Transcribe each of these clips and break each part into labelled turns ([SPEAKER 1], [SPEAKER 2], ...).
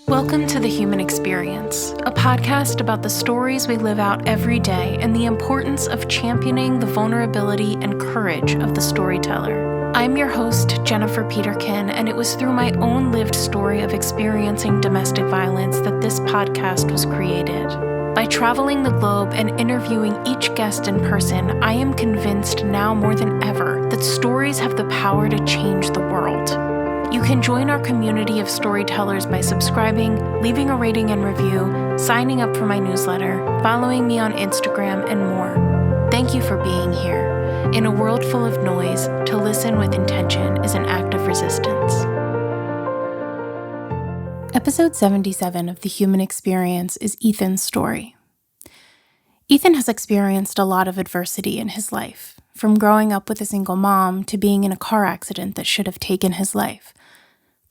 [SPEAKER 1] Welcome to The Human Experience, a podcast about the stories we live out every day and the importance of championing the vulnerability and courage of the storyteller. I'm your host, Jennifer Peterkin, and it was through my own lived story of experiencing domestic violence that this podcast was created. By traveling the globe and interviewing each guest in person, I am convinced now more than ever that stories have the power to change the world. You can join our community of storytellers by subscribing, leaving a rating and review, signing up for my newsletter, following me on Instagram, and more. Thank you for being here. In a world full of noise, to listen with intention is an act of resistance. Episode 77 of The Human Experience is Ethan's story. Ethan has experienced a lot of adversity in his life, from growing up with a single mom to being in a car accident that should have taken his life.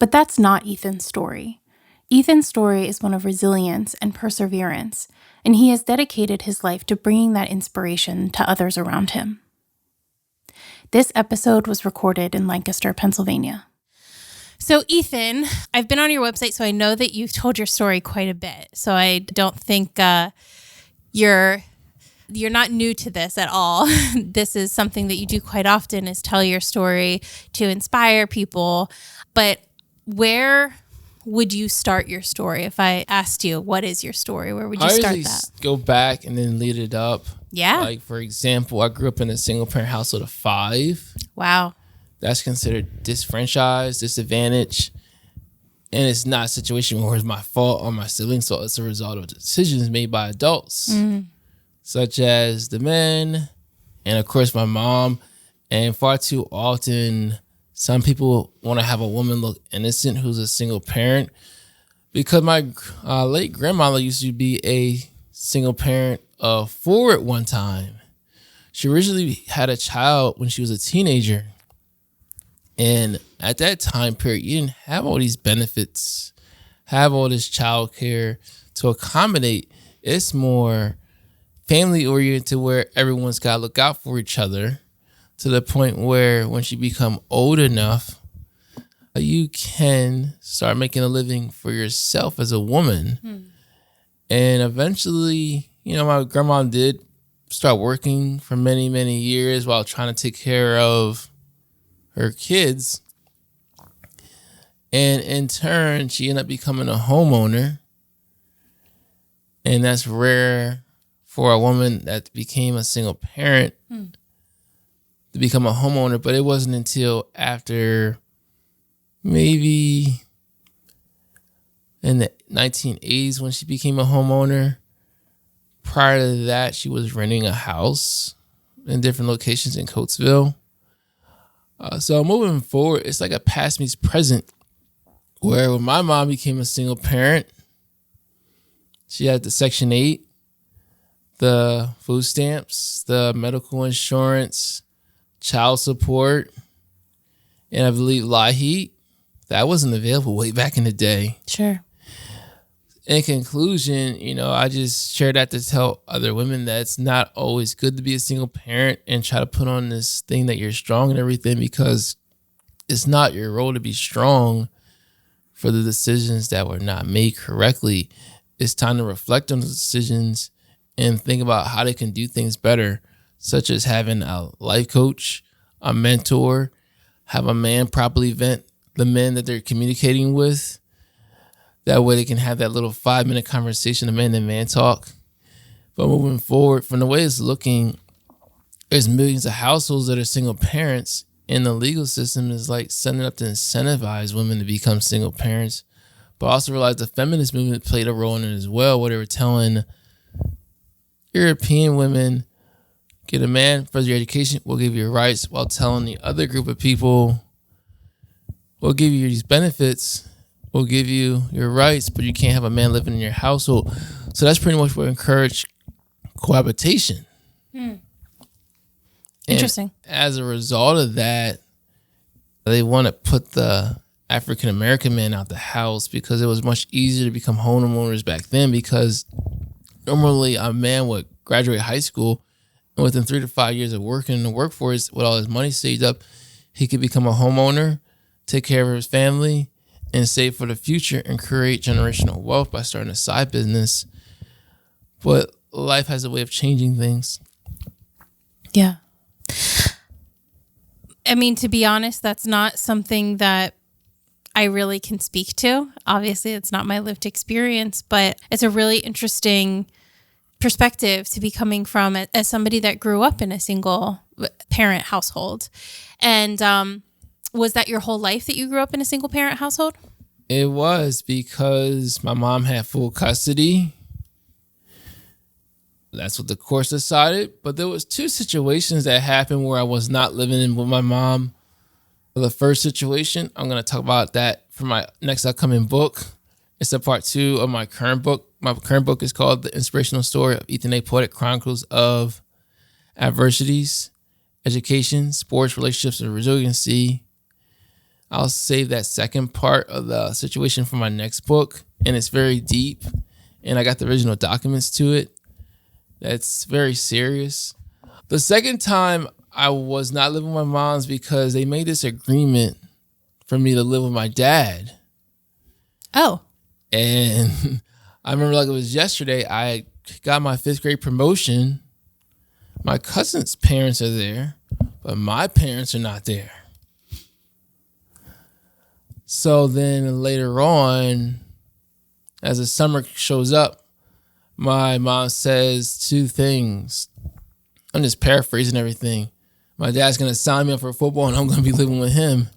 [SPEAKER 1] But that's not Ethan's story. Ethan's story is one of resilience and perseverance, and he has dedicated his life to bringing that inspiration to others around him. This episode was recorded in Lancaster, Pennsylvania. So Ethan, I've been on your website, so I know that you've told your story quite a bit. So I don't think you're not new to this at all. This is something that you do quite often, is tell your story to inspire people. But where would you start your story? If I asked you, what is your story? Where would you start that?
[SPEAKER 2] Go back and then lead it up.
[SPEAKER 1] Yeah.
[SPEAKER 2] Like, for example, I grew up in a single parent household of 5.
[SPEAKER 1] Wow.
[SPEAKER 2] That's considered disfranchised, disadvantaged. And it's not a situation where it's my fault or my siblings' fault. It's a result of decisions made by adults, such as the men and, of course, my mom. And far too often, some people want to have a woman look innocent who's a single parent, because my late grandmother used to be a single parent of 4 at one time. She originally had a child when she was a teenager. And at that time period, you didn't have all these benefits, have all this child care to accommodate. It's more family oriented, where everyone's got to look out for each other, to the point where when you become old enough, you can start making a living for yourself as a woman. And eventually, my grandma did start working for many, many years while trying to take care of her kids. And in turn, she ended up becoming a homeowner. And that's rare for a woman that became a single parent to become a homeowner. But it wasn't until after maybe in the 1980s when she became a homeowner. Prior to that, she was renting a house in different locations in Coatesville. So moving forward, it's like a past meets present, where when my mom became a single parent, she had the Section 8, the food stamps, the medical insurance, child support, and I believe LIHEAP. That wasn't available way back in the day.
[SPEAKER 1] Sure.
[SPEAKER 2] In conclusion, I just share that to tell other women that it's not always good to be a single parent and try to put on this thing that you're strong and everything, because it's not your role to be strong for the decisions that were not made correctly. It's time to reflect on the decisions and think about how they can do things better, such as having a life coach, a mentor, have a man properly vent the men that they're communicating with. That way they can have that little 5-minute conversation of man to man talk. But moving forward, from the way it's looking, there's millions of households that are single parents, and the legal system is like setting up to incentivize women to become single parents. But I also realize the feminist movement played a role in it as well, where they were telling European women, get a man for your education, we'll give you your rights, while telling the other group of people, we'll give you these benefits, we'll give you your rights, but you can't have a man living in your household. So that's pretty much what encouraged cohabitation.
[SPEAKER 1] Interesting.
[SPEAKER 2] And as a result of that, they want to put the African American man out the house, because it was much easier to become homeowners back then, because normally a man would graduate high school and within 3 to 5 years of working in the workforce with all his money saved up, he could become a homeowner, take care of his family, and save for the future and create generational wealth by starting a side business. But life has a way of changing things.
[SPEAKER 1] Yeah. I mean, to be honest, that's not something that I really can speak to. Obviously, it's not my lived experience, but it's a really interesting perspective to be coming from as somebody that grew up in a single parent household. And was that your whole life that you grew up in a single parent household?
[SPEAKER 2] It was, because my mom had full custody. That's what the courts decided. But there was 2 situations that happened where I was not living in with my mom. The first situation, I'm going to talk about that for my next upcoming book. It's a part 2 of my current book. My current book is called The Inspirational Story of Ethan Poetic, Chronicles of Adversities, Education, Sports, Relationships, and Resiliency. I'll save that second part of the situation for my next book. And it's very deep. And I got the original documents to it. That's very serious. The second time I was not living with my mom's because they made this agreement for me to live with my dad.
[SPEAKER 1] Oh.
[SPEAKER 2] And I remember like it was yesterday, I got my 5th grade promotion. My cousin's parents are there, but my parents are not there. So then later on, as the summer shows up, my mom says 2 things. I'm just paraphrasing everything. My dad's going to sign me up for football and I'm going to be living with him.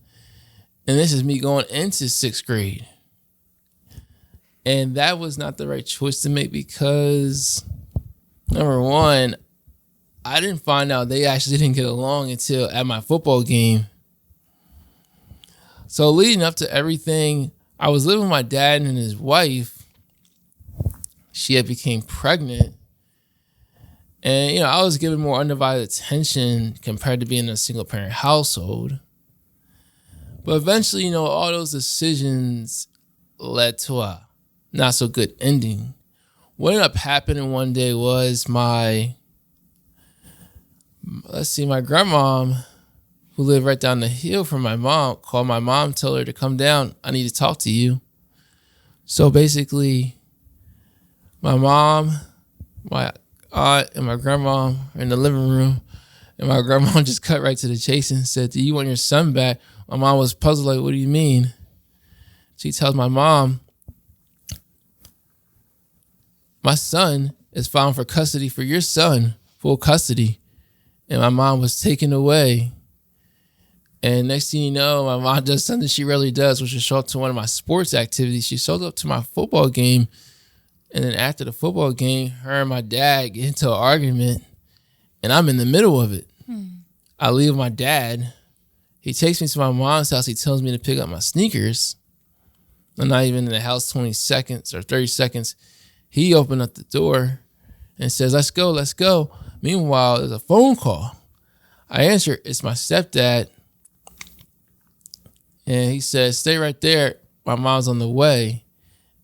[SPEAKER 2] And this is me going into 6th grade. And that was not the right choice to make because, number one, I didn't find out they actually didn't get along until at my football game. So leading up to everything, I was living with my dad and his wife. She had became pregnant. And, I was given more undivided attention compared to being in a single parent household. But eventually, all those decisions led to a not so good ending. What ended up happening one day was my grandmom, who lived right down the hill from my mom, called my mom, told her to come down. I need to talk to you. So basically, my mom, my aunt, and my grandma are in the living room. And my grandma just cut right to the chase and said, "Do you want your son back?" My mom was puzzled, like, "What do you mean?" She tells my mom, "My son is filed for custody for your son, full custody." And my mom was taken away. And next thing you know, my mom does something she rarely does, which is show up to one of my sports activities. She showed up to my football game. And then after the football game, her and my dad get into an argument. And I'm in the middle of it. I leave my dad. He takes me to my mom's house. He tells me to pick up my sneakers. I'm not even in the house 20 seconds or 30 seconds. He opened up the door and says, let's go, let's go. Meanwhile, there's a phone call. I answer, it's my stepdad. And he says, stay right there. My mom's on the way.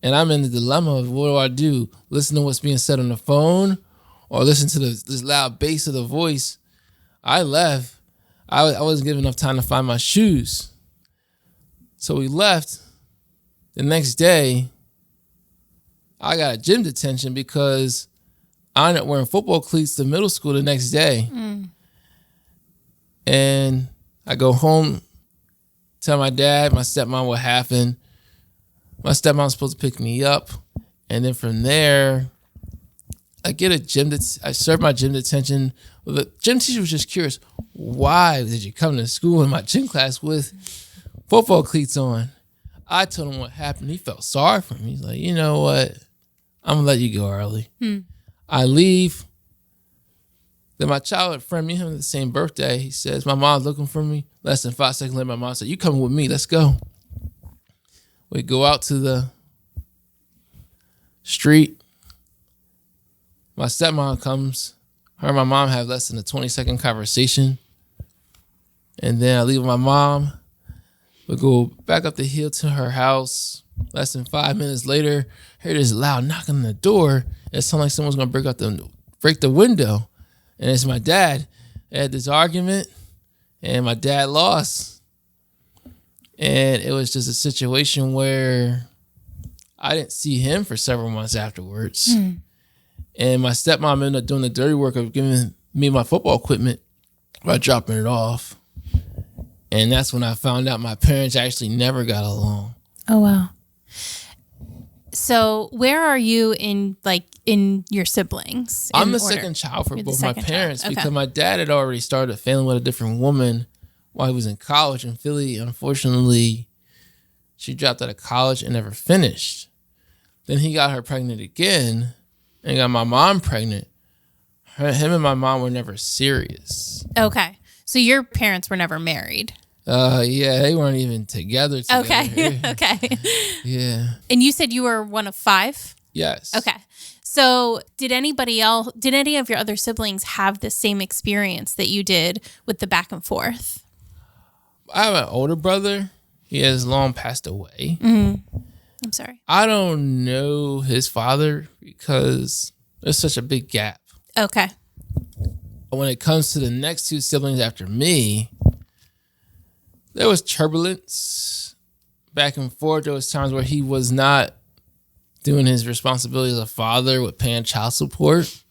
[SPEAKER 2] And I'm in the dilemma of what do? Listen to what's being said on the phone or listen to this loud bass of the voice? I left. I wasn't given enough time to find my shoes. So we left. The next day, I got a gym detention because I ended up wearing football cleats to middle school the next day. And I go home, tell my dad, my stepmom what happened. My stepmom's supposed to pick me up. And then from there, I get I serve my gym detention. Well, the gym teacher was just curious, why did you come to school in my gym class with football cleats on? I told him what happened. He felt sorry for me. He's like, you know what? I'm going to let you go early. I leave. Then my childhood friend, me and him had the same birthday. He says, my mom's looking for me. Less than 5 seconds later, my mom said, you coming with me. Let's go. We go out to the street. My stepmom comes. Her and my mom have less than a 20-second conversation. And then I leave with my mom. We go back up the hill to her house. Less than 5 minutes later, I hear this loud knocking on the door. It sounds like someone's going to break the window. And it's my dad. They had this argument, and my dad lost. And it was just a situation where I didn't see him for several months afterwards. And my stepmom ended up doing the dirty work of giving me my football equipment by dropping it off. And that's when I found out my parents actually never got along.
[SPEAKER 1] Oh, wow. So where are you in your siblings?
[SPEAKER 2] I'm the second child for both my parents because my dad had already started a family with a different woman while he was in college in Philly. Unfortunately, she dropped out of college and never finished. Then he got her pregnant again and got my mom pregnant. Him and my mom were never serious.
[SPEAKER 1] Okay. So your parents were never married?
[SPEAKER 2] Yeah, they weren't even together.
[SPEAKER 1] Okay. Okay.
[SPEAKER 2] Yeah.
[SPEAKER 1] And you said you were one of 5?
[SPEAKER 2] Yes.
[SPEAKER 1] Okay. So did any of your other siblings have the same experience that you did with the back and forth?
[SPEAKER 2] I have an older brother. He has long passed away.
[SPEAKER 1] Mm-hmm. I'm sorry.
[SPEAKER 2] I don't know his father because there's such a big gap.
[SPEAKER 1] Okay.
[SPEAKER 2] When it comes to the next 2 siblings after me, there was turbulence back and forth. There was times where he was not doing his responsibility as a father with paying child support.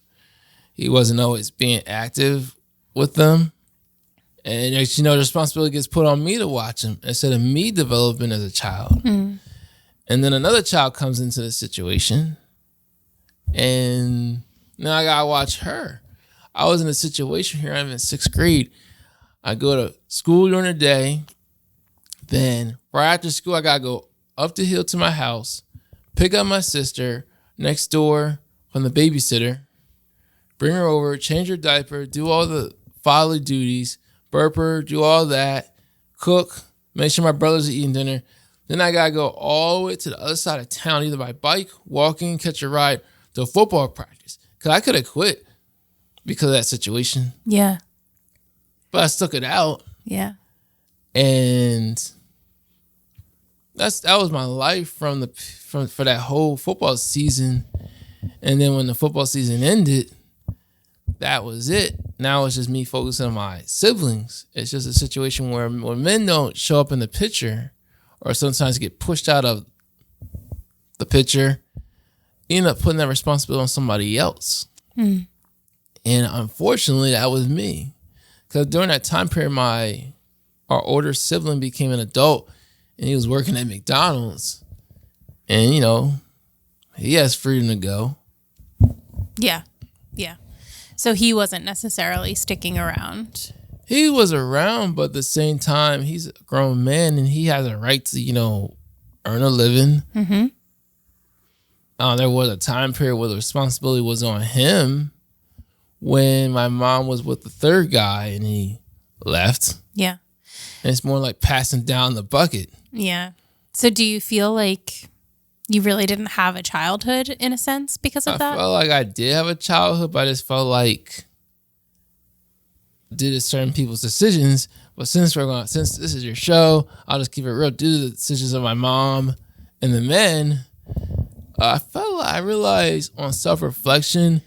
[SPEAKER 2] He wasn't always being active with them. And, the responsibility gets put on me to watch him instead of me developing as a child. And then another child comes into the situation, and now I got to watch her. I was in a situation here. I'm in 6th grade. I go to school during the day. Then right after school, I got to go up the hill to my house, pick up my sister next door from the babysitter, bring her over, change her diaper, do all the fatherly duties, burp her, do all that, cook, make sure my brothers are eating dinner. Then I got to go all the way to the other side of town, either by bike, walking, catch a ride to a football practice. Because I could have quit because of that situation.
[SPEAKER 1] Yeah.
[SPEAKER 2] But I stuck it out.
[SPEAKER 1] Yeah.
[SPEAKER 2] And that was my life for that whole football season. And then when the football season ended, that was it. Now it's just me focusing on my siblings. It's just a situation where when men don't show up in the picture or sometimes get pushed out of the picture, you end up putting that responsibility on somebody else. And unfortunately, that was me. Because during that time period, our older sibling became an adult and he was working at McDonald's. And, he has freedom to go.
[SPEAKER 1] Yeah. Yeah. So he wasn't necessarily sticking around.
[SPEAKER 2] He was around, but at the same time, he's a grown man and he has a right to, earn a living. Mm-hmm. There was a time period where the responsibility was on him when my mom was with the third guy and he left.
[SPEAKER 1] Yeah.
[SPEAKER 2] And it's more like passing down the bucket.
[SPEAKER 1] Yeah. So do you feel like you really didn't have a childhood in a sense because of that?
[SPEAKER 2] I felt like I did have a childhood, but I just felt like due to certain people's decisions. But since this is your show, I'll just keep it real. Due to the decisions of my mom and the men, I realized on self-reflection,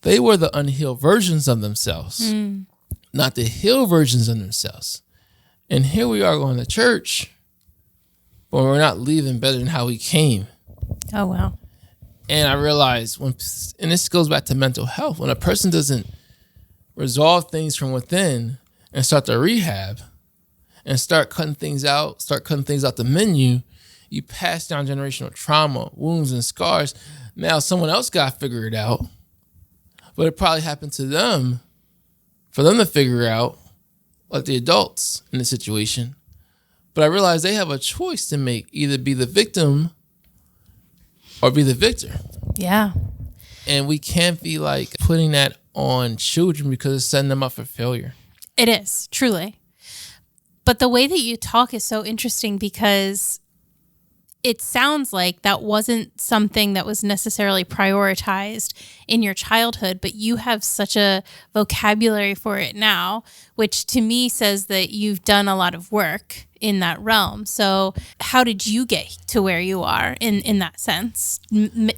[SPEAKER 2] they were the unhealed versions of themselves, not the healed versions of themselves. And here we are going to church, but we're not leaving better than how we came.
[SPEAKER 1] Oh, wow.
[SPEAKER 2] And I realized and this goes back to mental health, when a person doesn't resolve things from within and start to rehab and start cutting things out the menu, you pass down generational trauma, wounds, and scars. Now someone else got to figure it out, but it probably happened to them for them to figure out, like the adults in the situation. But I realized they have a choice to make, either be the victim or be the victor.
[SPEAKER 1] Yeah.
[SPEAKER 2] And we can't be like putting that on children because it's setting them up for failure.
[SPEAKER 1] It is, truly. But the way that you talk is so interesting because it sounds like that wasn't something that was necessarily prioritized in your childhood, but you have such a vocabulary for it now, which to me says that you've done a lot of work in that realm. So how did you get to where you are in that sense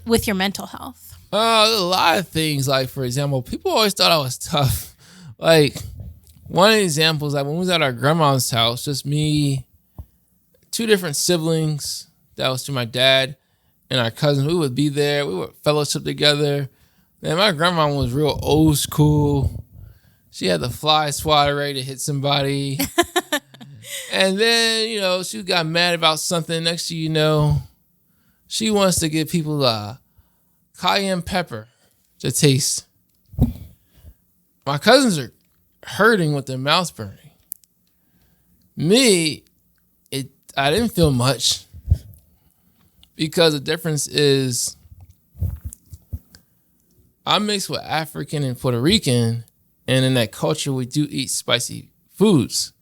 [SPEAKER 1] with your mental health?
[SPEAKER 2] A lot of things. Like, for example, people always thought I was tough. Like, One example is like when we was at our grandma's house, just me, two different siblings. That was to my dad and our cousins. We would be there. We would fellowship together. And my grandma was real old school. She had the fly swatter ready to hit somebody. And then, you know, she got mad about something. Next thing you know, she wants to give people cayenne pepper to taste. My cousins are hurting with their mouths burning. Me, I didn't feel much because the difference is I'm mixed with African and Puerto Rican, and in that culture we do eat spicy foods.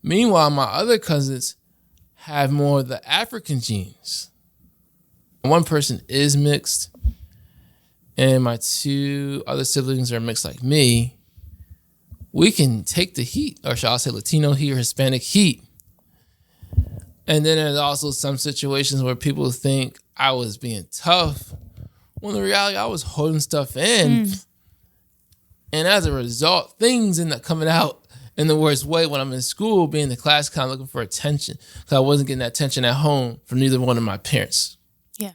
[SPEAKER 2] Meanwhile, my other cousins have more of the African genes. One person is mixed, and my two other siblings are mixed like me. We can take the heat, or shall I say Latino heat or Hispanic heat. And then there's also some situations where people think I was being tough, when in reality I was holding stuff in. And as a result, things end up coming out in the worst way when I'm in school, being in the class kind of looking for attention, because I wasn't getting that attention at home from neither one of my parents.
[SPEAKER 1] Yeah.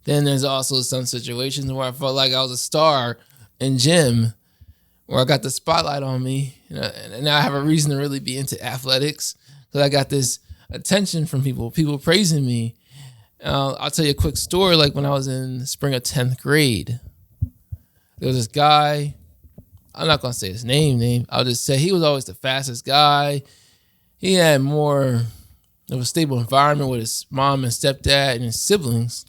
[SPEAKER 2] Then there's also some situations where I felt like I was a star in gym, where I got the spotlight on me, and now I have a reason to really be into athletics because I got this attention from people praising me. I'll tell you a quick story. Like when I was in the spring of 10th grade, there was this guy. I'm not going to say his name. I'll just say he was always the fastest guy. He had more of a stable environment with his mom and stepdad and his siblings.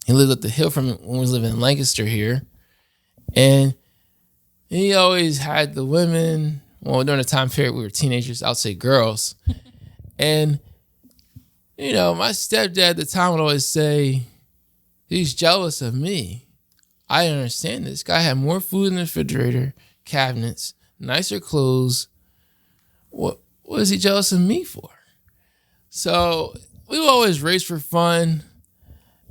[SPEAKER 2] He lived up the hill from me when we was living in Lancaster here. And he always had the women, well, during the time period we were teenagers, I'll say girls. And, you know, my stepdad at the time would always say, he's jealous of me. I understand this. Guy had more food in the refrigerator, cabinets, nicer clothes. What is he jealous of me for? So we would always race for fun.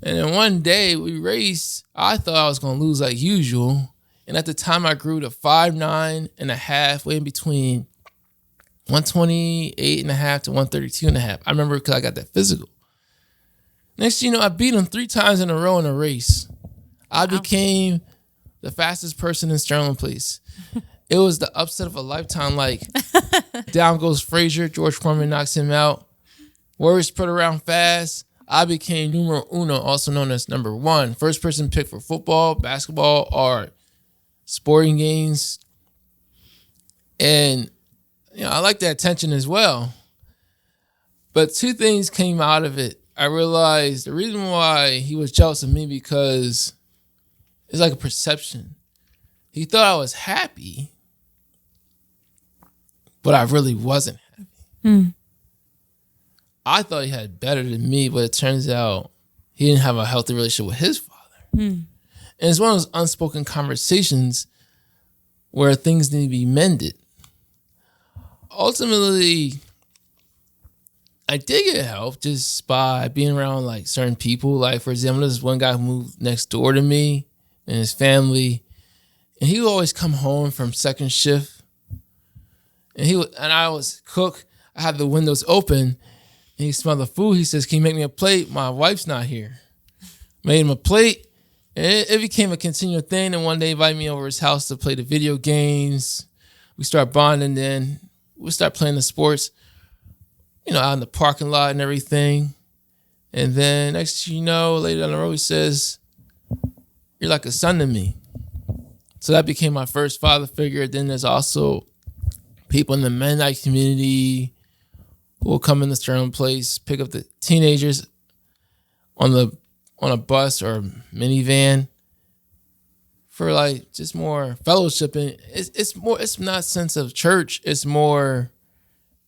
[SPEAKER 2] And then one day we raced. I thought I was going to lose like usual. And at the time I grew to 5'9.5", way in between 128.5 to 132.5. I remember because I got that physical. Next thing you know, I beat him 3 times in a row in a race. I became the fastest person in Sterling Place. It was the upset of a lifetime. Like, down goes Frazier. George Foreman knocks him out. Words spread around fast. I became numero uno, also known as number 1. First person picked for football, basketball, or sporting games. And, you know, I like that attention as well. But 2 things came out of it. I realized the reason why he was jealous of me because it's like a perception. He thought I was happy, but I really wasn't happy. I thought he had better than me, but it turns out he didn't have a healthy relationship with his father. And it's one of those unspoken conversations where things need to be mended. Ultimately, I did get help just by being around like certain people. Like, for example, there's one guy who moved next door to me and his family, and he would always come home from second shift, and I was cook. I had the windows open, and he smelled the food. He says, "Can you make me a plate? My wife's not here." Made him a plate, and it became a continual thing. And one day, he invited me over his house to play the video games. We start bonding. Then we start playing the sports, you know, out in the parking lot and everything. And then next thing you know, later down the road, he says, "You're like a son to me." So that became my first father figure. Then there's also people in the Mennonite community who will come in the Sterling Place, pick up the teenagers on a bus or minivan for like just more fellowship. And it's not a sense of church. It's more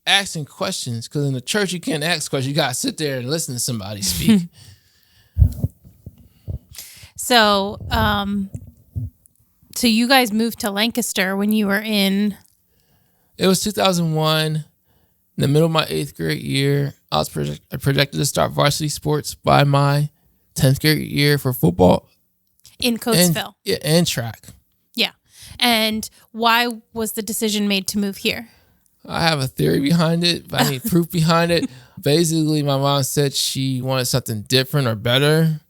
[SPEAKER 2] asking questions, because in the church you can't ask questions. You gotta sit there and listen to somebody speak.
[SPEAKER 1] So you guys moved to Lancaster when you were in?
[SPEAKER 2] It was 2001, in the middle of my 8th grade year. I was projected to start varsity sports by my 10th grade year for football.
[SPEAKER 1] In Coatesville.
[SPEAKER 2] And track.
[SPEAKER 1] Yeah. And why was the decision made to move here?
[SPEAKER 2] I have a theory behind it, but I need proof behind it. Basically, my mom said she wanted something different or better,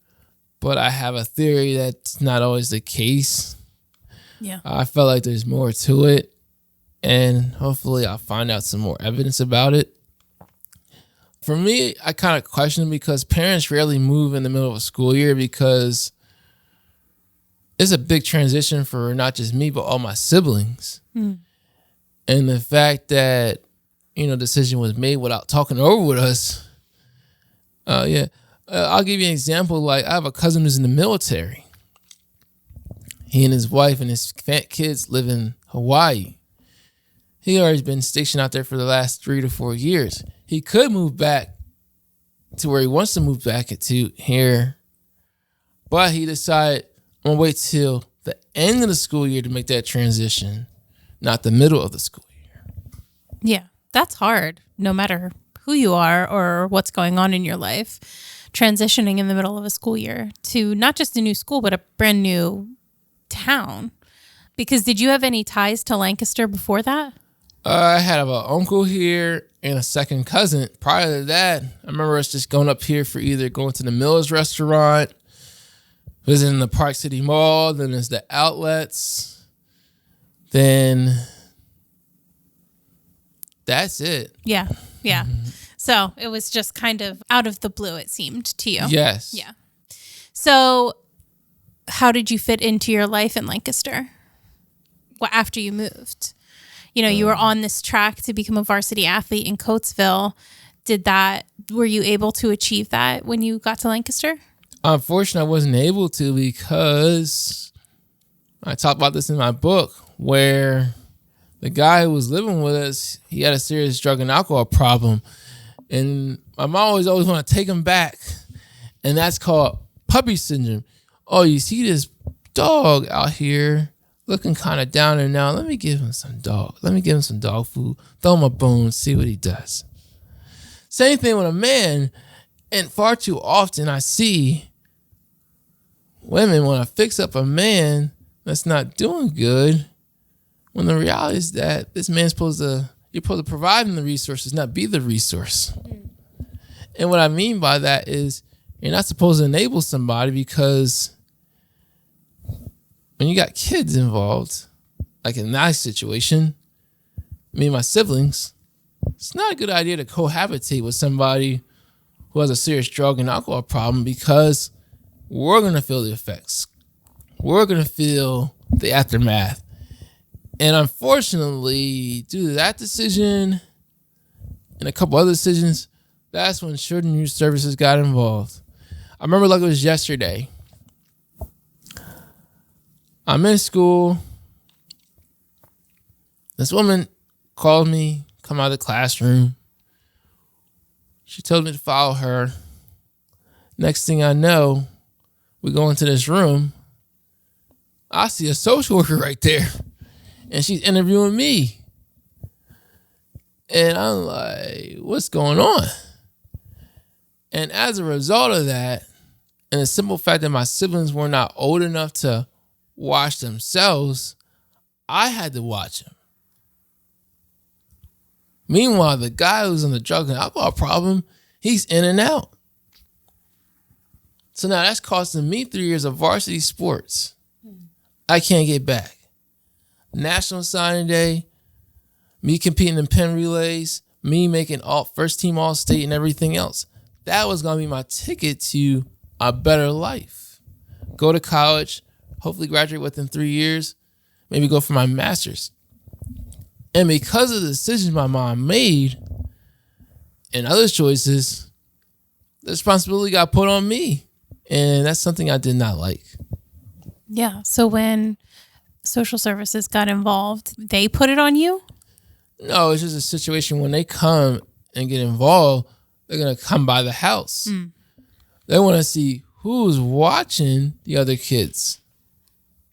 [SPEAKER 2] but I have a theory that's not always the case.
[SPEAKER 1] Yeah.
[SPEAKER 2] I felt like there's more to it, and hopefully I'll find out some more evidence about it. For me, I kind of question it because parents rarely move in the middle of a school year because it's a big transition for not just me, but all my siblings. And the fact that, decision was made without talking over with us. I'll give you an example. Like, I have a cousin who's in the military. He and his wife and his kids live in Hawaii. He already been stationed out there for the last 3 to 4 years. He could move back to where he wants to move back to here, but he decided, I'm going to wait till the end of the school year to make that transition, not the middle of the school year.
[SPEAKER 1] Yeah, that's hard, no matter who you are or what's going on in your life. Transitioning in the middle of a school year to not just a new school, but a brand new town. Because did you have any ties to Lancaster before that?
[SPEAKER 2] I had an uncle here and a second cousin. Prior to that, I remember us just going up here for either going to the Mills restaurant, visiting the Park City Mall, then there's the outlets, then that's it.
[SPEAKER 1] Yeah. So it was just kind of out of the blue, it seemed to you.
[SPEAKER 2] Yes.
[SPEAKER 1] Yeah. So how did you fit into your life in Lancaster after you moved? You were on this track to become a varsity athlete in Coatesville. Were you able to achieve that when you got to Lancaster?
[SPEAKER 2] Unfortunately, I wasn't able to because I talk about this in my book where the guy who was living with us, he had a serious drug and alcohol problem. And my mom always want to take him back. And that's called puppy syndrome. Oh, you see this dog out here looking kind of down and out. Let me give him some dog. Let me give him some dog food. Throw him a bone, see what he does. Same thing with a man. And far too often I see women want to fix up a man that's not doing good, when the reality is that this man's you're supposed to provide him the resources, not be the resource. And what I mean by that is you're not supposed to enable somebody, because when you got kids involved, like in that situation, me and my siblings, it's not a good idea to cohabitate with somebody who has a serious drug and alcohol problem, because we're going to feel the effects. We're going to feel the aftermath. And unfortunately, due to that decision and a couple other decisions, that's when Children's Youth Services got involved. I remember like it was yesterday. I'm in school. This woman called me, come out of the classroom. She told me to follow her. Next thing I know, we go into this room. I see a social worker right there, and she's interviewing me. And I'm like, what's going on? And as a result of that, and the simple fact that my siblings were not old enough to watch themselves, I had to watch them. Meanwhile, the guy who's on the drug and alcohol problem, he's in and out. So now that's costing me 3 years of varsity sports. I can't get back. National signing day, me competing in pen relays, me making first team all-state and everything else. That was going to be my ticket to a better life. Go to college, hopefully graduate within 3 years, maybe go for my master's. And because of the decisions my mom made and other choices, the responsibility got put on me. And that's something I did not like.
[SPEAKER 1] Yeah. So when social services got involved, they put it on you?
[SPEAKER 2] No, it's just a situation when they come and get involved, they're going to come by the house. They want to see who's watching the other kids.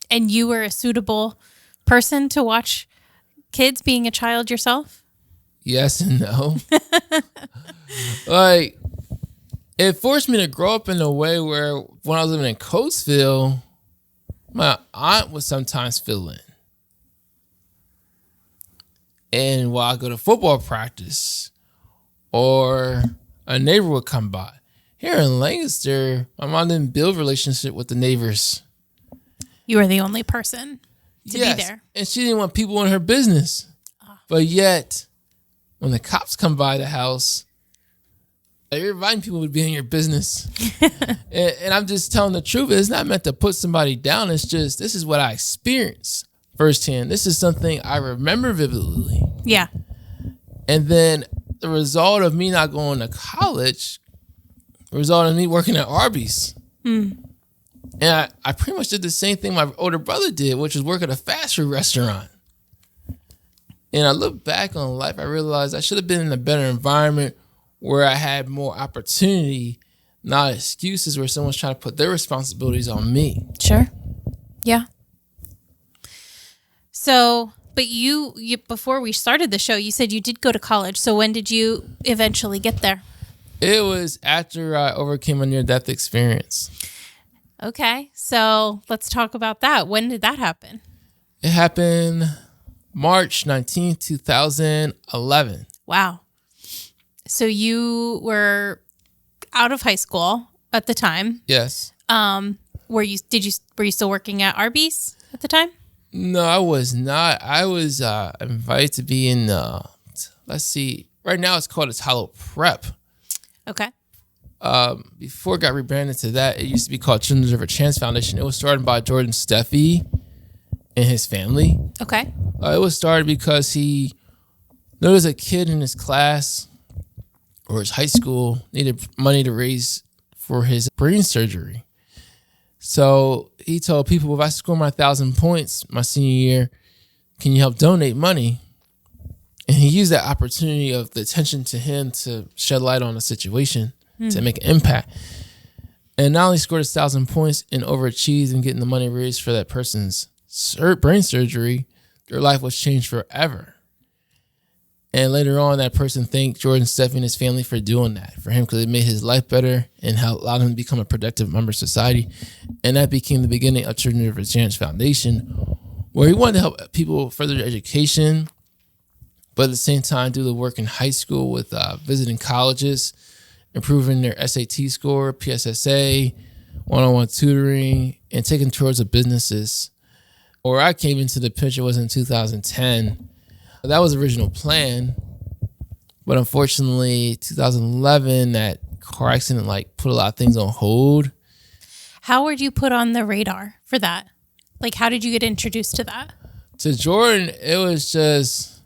[SPEAKER 1] And you were a suitable person to watch kids, being a child yourself?
[SPEAKER 2] Yes and no. Like, it forced me to grow up in a way where when I was living in Coatesville, my aunt would sometimes fill in. And while I go to football practice or a neighbor would come by. Here in Lancaster, my mom didn't build relationship with the neighbors.
[SPEAKER 1] You were the only person to be there.
[SPEAKER 2] And she didn't want people in her business. But yet, when the cops come by the house, you're inviting people to be in your business. and I'm just telling the truth. It's not meant to put somebody down. It's just, this is what I experienced firsthand. This is something I remember vividly.
[SPEAKER 1] Yeah.
[SPEAKER 2] And then the result of me not going to college, the result of me working at Arby's. And I pretty much did the same thing my older brother did, which was work at a fast food restaurant. And I look back on life, I realized I should have been in a better environment where I had more opportunity, not excuses where someone's trying to put their responsibilities on me.
[SPEAKER 1] Sure. Yeah. So, but you before we started the show, you said you did go to college. So when did you eventually get there?
[SPEAKER 2] It was after I overcame a near-death experience.
[SPEAKER 1] Okay. So let's talk about that. When did that happen?
[SPEAKER 2] It happened March 19th, 2011.
[SPEAKER 1] Wow. So you were out of high school at the time.
[SPEAKER 2] Yes.
[SPEAKER 1] Were you still working at Arby's at the time?
[SPEAKER 2] No, I was not. I was invited to be in, let's see, right now it's called Hollow Prep.
[SPEAKER 1] Okay.
[SPEAKER 2] Before it got rebranded to that, it used to be called Children's River Chance Foundation. It was started by Jordan Steffi and his family.
[SPEAKER 1] Okay.
[SPEAKER 2] It was started because he noticed a kid in his class or his high school needed money to raise for his brain surgery. So he told people, if I score my 1,000 points my senior year, can you help donate money? And he used that opportunity of the attention to him to shed light on the situation, to make an impact. And not only scored his 1,000 points and overachieved in getting the money raised for that person's brain surgery, their life was changed forever. And later on, that person thanked Jordan Steffi and his family for doing that for him, because it made his life better and allowed him to become a productive member of society. And that became the beginning of Children's River Chance Foundation, where he wanted to help people further their education, but at the same time do the work in high school with visiting colleges, improving their SAT score, PSSA, one-on-one tutoring, and taking tours of businesses. Where I came into the picture was in 2010. That was the original plan, but unfortunately, 2011, that car accident put a lot of things on hold.
[SPEAKER 1] How were you put on the radar for that? How did you get introduced to that?
[SPEAKER 2] To Jordan, it was just,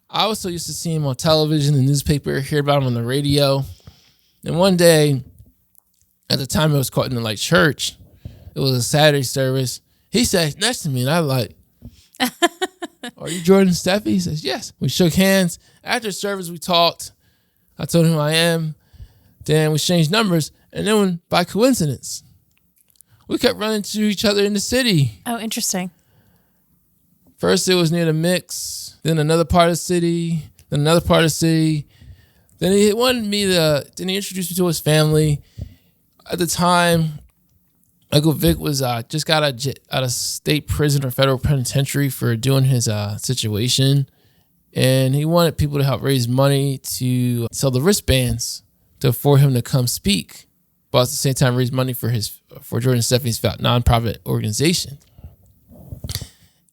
[SPEAKER 2] I was so used to seeing him on television, the newspaper, hear about him on the radio. And one day, at the time it was called in the church, it was a Saturday service. He sat next to me, and I are you Jordan Steffi? He says, yes. We shook hands. After service, we talked. I told him who I am. Then we exchanged numbers. And then by coincidence, we kept running into each other in the city.
[SPEAKER 1] Oh, interesting.
[SPEAKER 2] First, it was near the Mix. Then another part of the city. Then another part of the city. Then he introduced me to his family. At the time, Uncle Vic was just got out of state prison or federal penitentiary for doing his situation. And he wanted people to help raise money to sell the wristbands for him to come speak, but at the same time raise money for Jordan Steffi's nonprofit organization.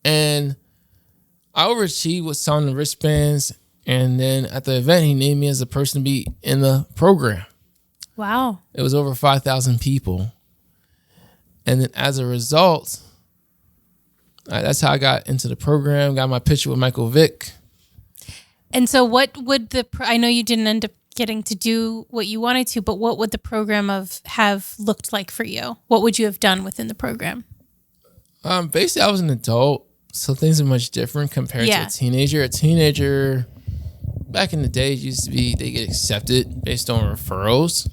[SPEAKER 2] And I overachieved with selling the wristbands. And then at the event, he named me as a person to be in the program.
[SPEAKER 1] Wow. It
[SPEAKER 2] was over 5,000 people. And then as a result, that's how I got into the program, got my picture with Michael Vick.
[SPEAKER 1] And so what would I know you didn't end up getting to do what you wanted to, but what would the program have looked like for you? What would you have done within the program?
[SPEAKER 2] Basically, I was an adult, so things are much different compared to a teenager. A teenager, back in the day, used to be they get accepted based on referrals.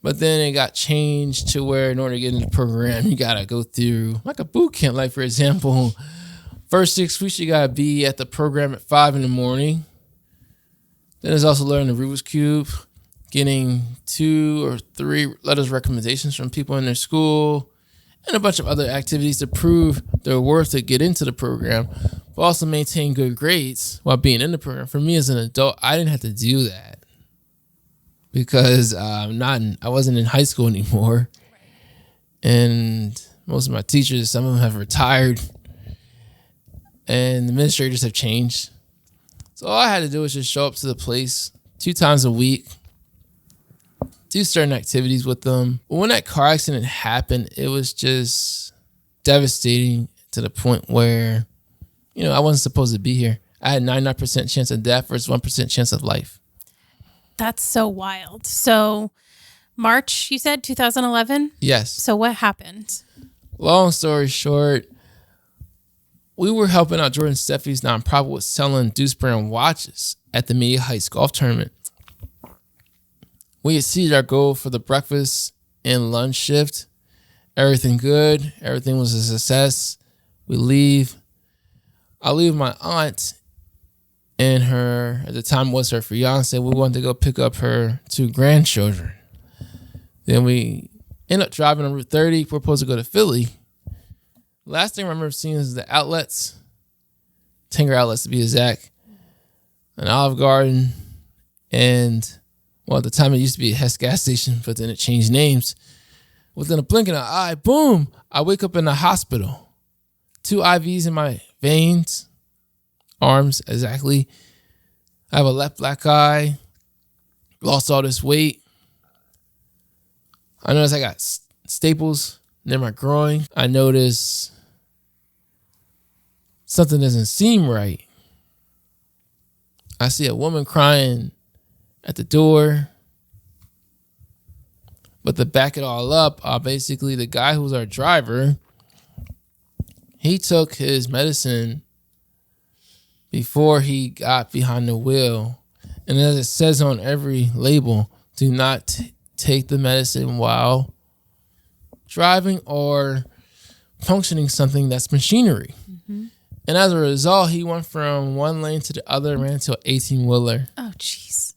[SPEAKER 2] But then it got changed to where in order to get into the program, you got to go through a boot camp. For example, first 6 weeks, you got to be at the program at 5 in the morning. Then there's also learning the Rubik's Cube, getting 2 or 3 letters of recommendations from people in their school, and a bunch of other activities to prove their worth to get into the program, but also maintain good grades while being in the program. For me as an adult, I didn't have to do that because I wasn't in high school anymore. And most of my teachers, some of them have retired, and the administrators have changed. So all I had to do was just show up to the place 2 times a week, do certain activities with them. But when that car accident happened, it was just devastating to the point where, I wasn't supposed to be here. I had 99% chance of death versus 1% chance of life.
[SPEAKER 1] That's so wild. So March, you said 2011?
[SPEAKER 2] Yes.
[SPEAKER 1] So what happened?
[SPEAKER 2] Long story short, we were helping out Jordan Steffi's nonprofit with selling Deuce Brand watches at the Media Heights golf tournament. We exceeded our goal for the breakfast and lunch shift. Everything good. Everything was a success. We leave. I leave my aunt and her, at the time was her fiance. We wanted to go pick up her 2 grandchildren. Then we end up driving on Route 30. We're supposed to go to Philly. Last thing I remember seeing is the outlets, Tanger Outlets to be exact, an Olive Garden, and at the time it used to be a Hess gas station, but then it changed names. Within a blink of an eye, boom, I wake up in the hospital. 2 IVs in my veins, arms exactly. I have a left black eye, lost all this weight. I noticed I got staples near my groin. I noticed something doesn't seem right. I see a woman crying at the door. But to back it all up, basically the guy who was our driver, he took his medicine before he got behind the wheel. And as it says on every label, do not take the medicine while driving or functioning something that's machinery. Mm-hmm. And as a result, he went from one lane to the other and ran into an 18-wheeler.
[SPEAKER 1] Oh, jeez.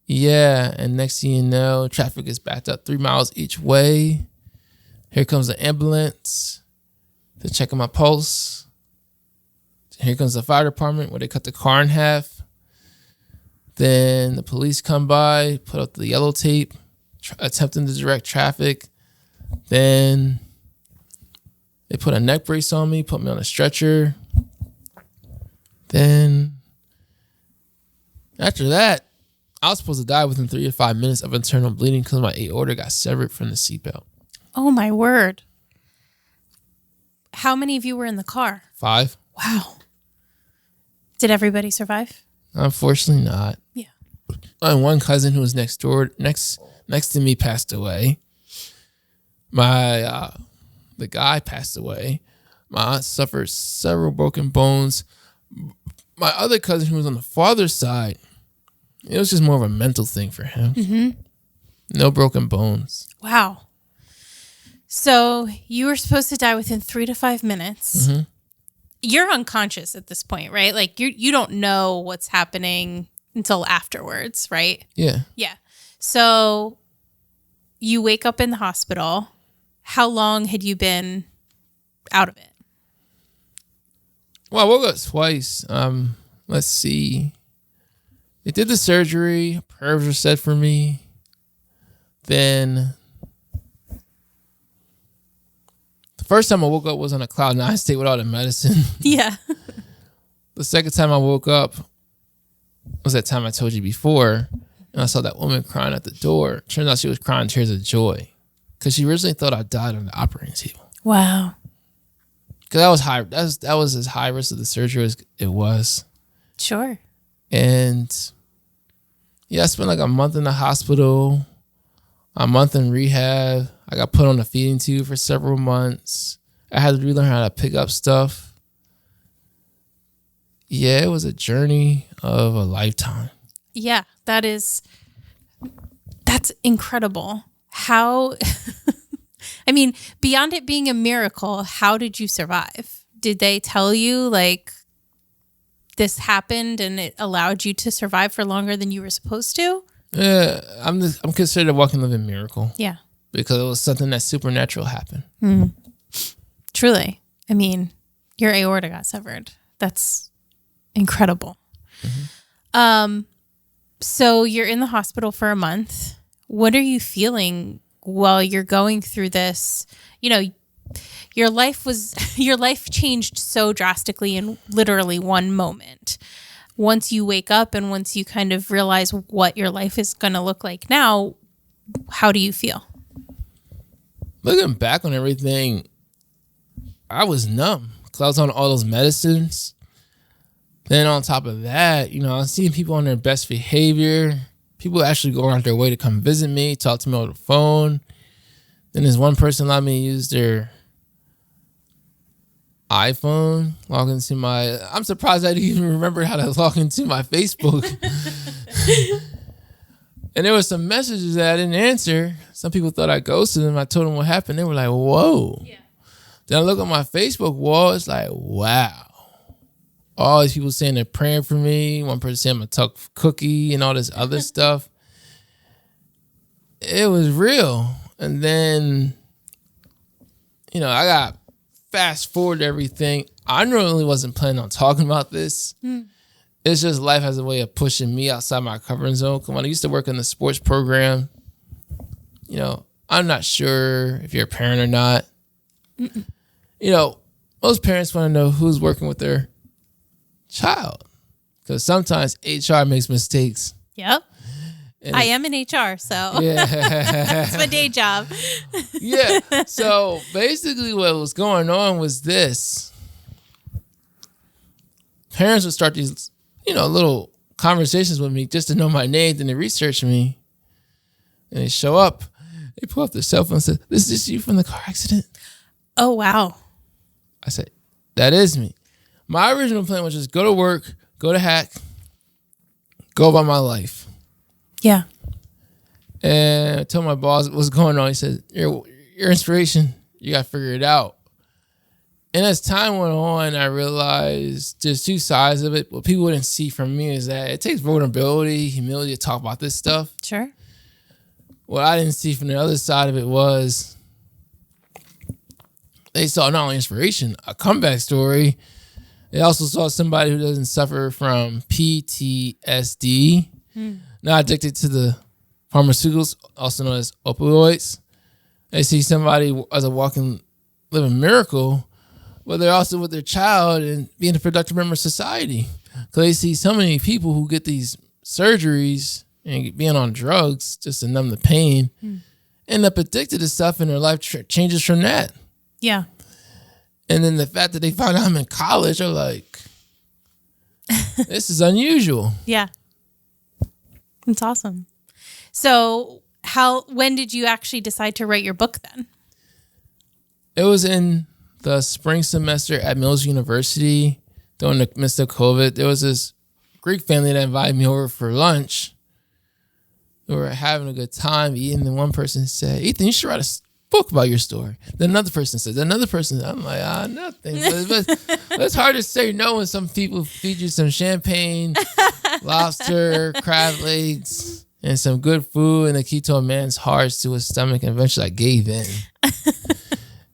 [SPEAKER 2] Yeah, and next thing you know, traffic is backed up 3 miles each way. Here comes the ambulance to check on my pulse. Here comes the fire department where they cut the car in half. Then the police come by, put up the yellow tape, attempting to direct traffic. Then they put a neck brace on me, put me on a stretcher. Then after that, I was supposed to die within 3 to 5 minutes of internal bleeding because my aorta got severed from the seatbelt.
[SPEAKER 1] Oh, my word. How many of you were in the car?
[SPEAKER 2] 5.
[SPEAKER 1] Wow. Did everybody survive?
[SPEAKER 2] Unfortunately not.
[SPEAKER 1] Yeah.
[SPEAKER 2] And one cousin who was next to me passed away. The guy passed away. My aunt suffered several broken bones. My other cousin who was on the father's side, it was just more of a mental thing for him. Mm-hmm. No broken bones.
[SPEAKER 1] Wow. So you were supposed to die within 3 to 5 minutes. Mm-hmm. You're unconscious at this point, right? Like you don't know what's happening until afterwards, right?
[SPEAKER 2] Yeah.
[SPEAKER 1] Yeah. So you wake up in the hospital. How long had you been out of it?
[SPEAKER 2] Well, I woke up twice. Let's see. They did the surgery. Prayers were said for me. Then the first time I woke up was on a cloud 9 state with all the medicine.
[SPEAKER 1] Yeah.
[SPEAKER 2] The second time I woke up was that time I told you before, and I saw that woman crying at the door. Turns out she was crying tears of joy because she originally thought I died on the operating table.
[SPEAKER 1] Wow.
[SPEAKER 2] Because that was high. That was as high risk of the surgery as it was.
[SPEAKER 1] Sure.
[SPEAKER 2] And yeah, I spent like a month in the hospital, a month in rehab. I got put on a feeding tube for several months. I had to relearn how to pick up stuff. Yeah, it was a journey of a lifetime.
[SPEAKER 1] Yeah, that's incredible. How, I mean, beyond it being a miracle, how did you survive? Did they tell you like this happened and it allowed you to survive for longer than you were supposed to?
[SPEAKER 2] Yeah, I'm considered a walking living miracle.
[SPEAKER 1] Yeah.
[SPEAKER 2] Because it was something that supernatural happened.
[SPEAKER 1] Mm-hmm. truly. I mean, your aorta got severed. That's incredible. So you're in the hospital for a month. What are you feeling while you're going through this? You know, your life changed so drastically in literally one moment. Once you wake up and once you kind of realize what your life is going to look like now, how do you feel?
[SPEAKER 2] Looking back on everything, I was numb because I was on all those medicines. Then on top of that, you know, I was seeing people on their best behavior. People actually going out their way to come visit me, talk to me on the phone. Then there's one person allowed me to use their iPhone, log into my... I'm surprised I didn't even remember how to log into my Facebook. And there were some messages that I didn't answer. Some people thought I ghosted them. I told them what happened. They were like, whoa. Yeah. Then I look at my Facebook wall. It's like, wow. All these people saying they're praying for me. One person saying I'm a tough cookie and all this other stuff. It was real. And then, you know, I got fast forward everything. I really wasn't planning on talking about this. It's just life has a way of pushing me outside my comfort zone. Because when I used to work in the sports program, you know, I'm not sure if you're a parent or not. You know, most parents want to know who's working with their child, because sometimes HR makes mistakes.
[SPEAKER 1] Yep. And I am in HR, so yeah. That's my day job.
[SPEAKER 2] Yeah. So basically what was going on was this. Parents would start these, you know, little conversations with me just to know my name, and they research me. And they show up. They pull up their cell phone and say, "This is you from the car accident?"
[SPEAKER 1] Oh, wow.
[SPEAKER 2] I said, "That is me." My original plan was just go to work, go to hack, go about my life.
[SPEAKER 1] Yeah.
[SPEAKER 2] And I told my boss what's going on. He said, your inspiration, you got to figure it out. And as time went on, I realized there's two sides of it. What people wouldn't see from me is that it takes vulnerability, humility to talk about this stuff.
[SPEAKER 1] Sure.
[SPEAKER 2] What I didn't see from the other side of it was they saw not only inspiration, a comeback story. They also saw somebody who doesn't suffer from PTSD, not addicted to the pharmaceuticals, also known as opioids. They see somebody as a walking, living miracle, but they're also with their child and being a productive member of society. Because they see so many people who get these surgeries and being on drugs just to numb the pain, end up addicted to stuff, and their life changes from that.
[SPEAKER 1] Yeah.
[SPEAKER 2] And then the fact that they find out I'm in college, they're like, this is unusual.
[SPEAKER 1] Yeah. It's awesome. So when did you actually decide to write your book then?
[SPEAKER 2] It was in the spring semester at Mills University during the midst of COVID. There was this Greek family that invited me over for lunch. We were having a good time eating, and one person said, "Ethan, you should write a book about your story." Then another person said, I'm like, nothing. But it's hard to say no when some people feed you some champagne, lobster, crab legs, and some good food, and they keep to a man's heart to his stomach, and eventually I gave in.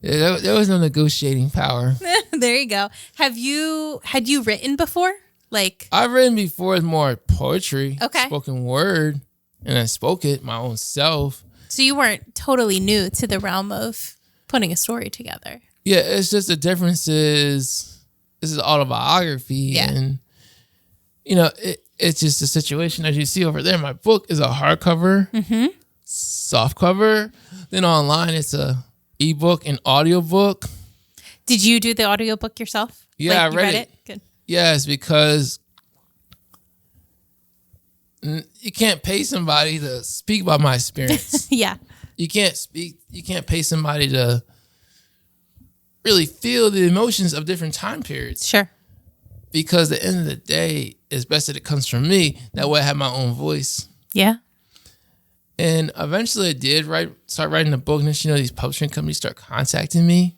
[SPEAKER 2] There was no negotiating power.
[SPEAKER 1] There you go. Had you written before? Like,
[SPEAKER 2] I've written before. It's more poetry,
[SPEAKER 1] okay,
[SPEAKER 2] spoken word, and I spoke it my own self.
[SPEAKER 1] So you weren't totally new to the realm of putting a story together.
[SPEAKER 2] Yeah, it's just the difference is this is autobiography, and you know it's just a situation as you see over there. My book is a hardcover, soft cover. Then online it's a ebook and audiobook.
[SPEAKER 1] Did you do the audiobook yourself?
[SPEAKER 2] Yeah,
[SPEAKER 1] like,
[SPEAKER 2] I read it.
[SPEAKER 1] Good.
[SPEAKER 2] Yes, because you can't pay somebody to speak about my experience.
[SPEAKER 1] Yeah.
[SPEAKER 2] You can't pay somebody to really feel the emotions of different time periods.
[SPEAKER 1] Sure.
[SPEAKER 2] Because at the end of the day, it's best that it comes from me. That way I have my own voice.
[SPEAKER 1] Yeah.
[SPEAKER 2] And eventually I did start writing a book. And then, these publishing companies start contacting me.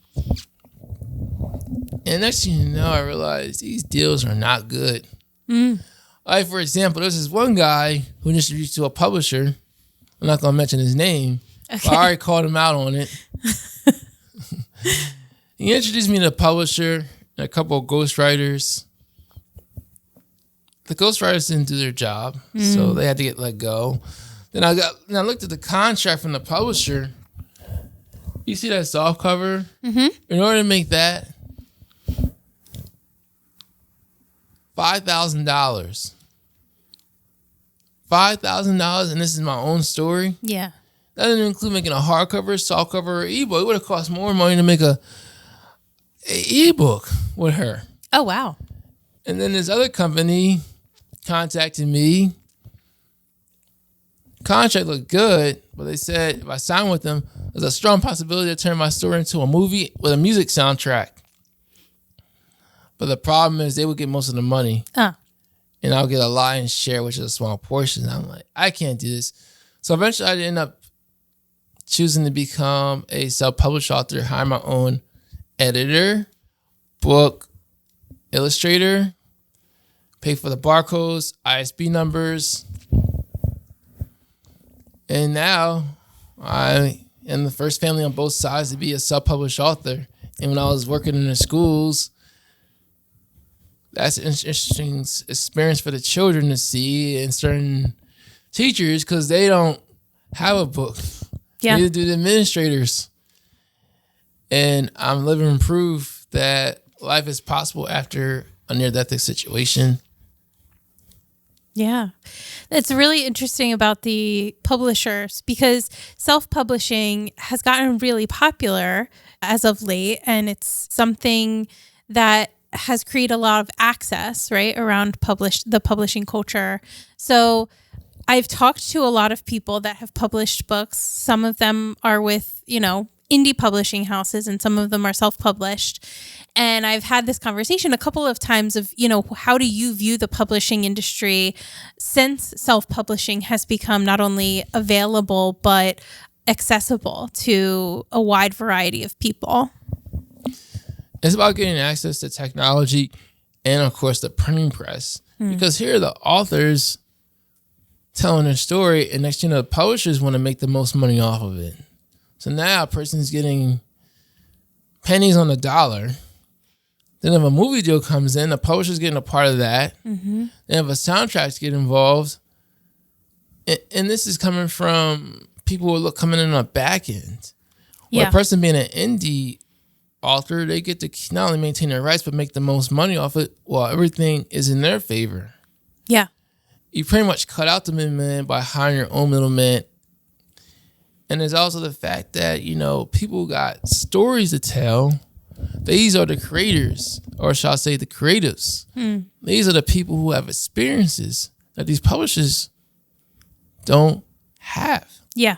[SPEAKER 2] And next thing you know, I realized these deals are not good. Like, for example, there's this one guy who introduced to a publisher. I'm not going to mention his name. Okay. But I already called him out on it. He introduced me to a publisher and a couple of ghostwriters. The ghostwriters didn't do their job, so they had to get let go. Then I looked at the contract from the publisher. You see that soft cover? Mm-hmm. In order to make that, $5,000. $5,000, and this is my own story.
[SPEAKER 1] Yeah.
[SPEAKER 2] That didn't include making a hardcover, softcover, or ebook. It would have cost more money to make a ebook with her.
[SPEAKER 1] Oh, wow.
[SPEAKER 2] And then this other company contacted me. Contract looked good, but they said if I signed with them, there's a strong possibility to turn my story into a movie with a music soundtrack. But the problem is they would get most of the money. And I'll get a lion's share, which is a small portion. I'm like, I can't do this. So eventually I ended up choosing to become a self-published author, hire my own editor, book illustrator, pay for the barcodes, ISB numbers. And now I am the first family on both sides to be a self-published author. And when I was working in the schools, that's an interesting experience for the children to see and certain teachers because they don't have a book.
[SPEAKER 1] Yeah.
[SPEAKER 2] Neither do the administrators. And I'm living proof that life is possible after a near-death situation.
[SPEAKER 1] Yeah. It's really interesting about the publishers because self-publishing has gotten really popular as of late, and it's something that has created a lot of access, right, around the publishing culture. So I've talked to a lot of people that have published books. Some of them are with, indie publishing houses, and some of them are self-published. And I've had this conversation a couple of times of, how do you view the publishing industry since self-publishing has become not only available, but accessible to a wide variety of people?
[SPEAKER 2] It's about getting access to technology and, of course, the printing press. Because here are the authors telling their story, and next the publishers want to make the most money off of it. So now a person's getting pennies on the dollar. Then if a movie deal comes in, the publisher's getting a part of that. Mm-hmm. Then if a soundtracks get involved, and this is coming from people who are coming in on a back end. Where a person being an indie author, they get to not only maintain their rights, but make the most money off it while everything is in their favor.
[SPEAKER 1] Yeah. You
[SPEAKER 2] pretty much cut out the middleman by hiring your own middleman. And there's also the fact that, people got stories to tell. These are the creators, or shall I say the creatives. These are the people who have experiences that these publishers don't have.
[SPEAKER 1] Yeah.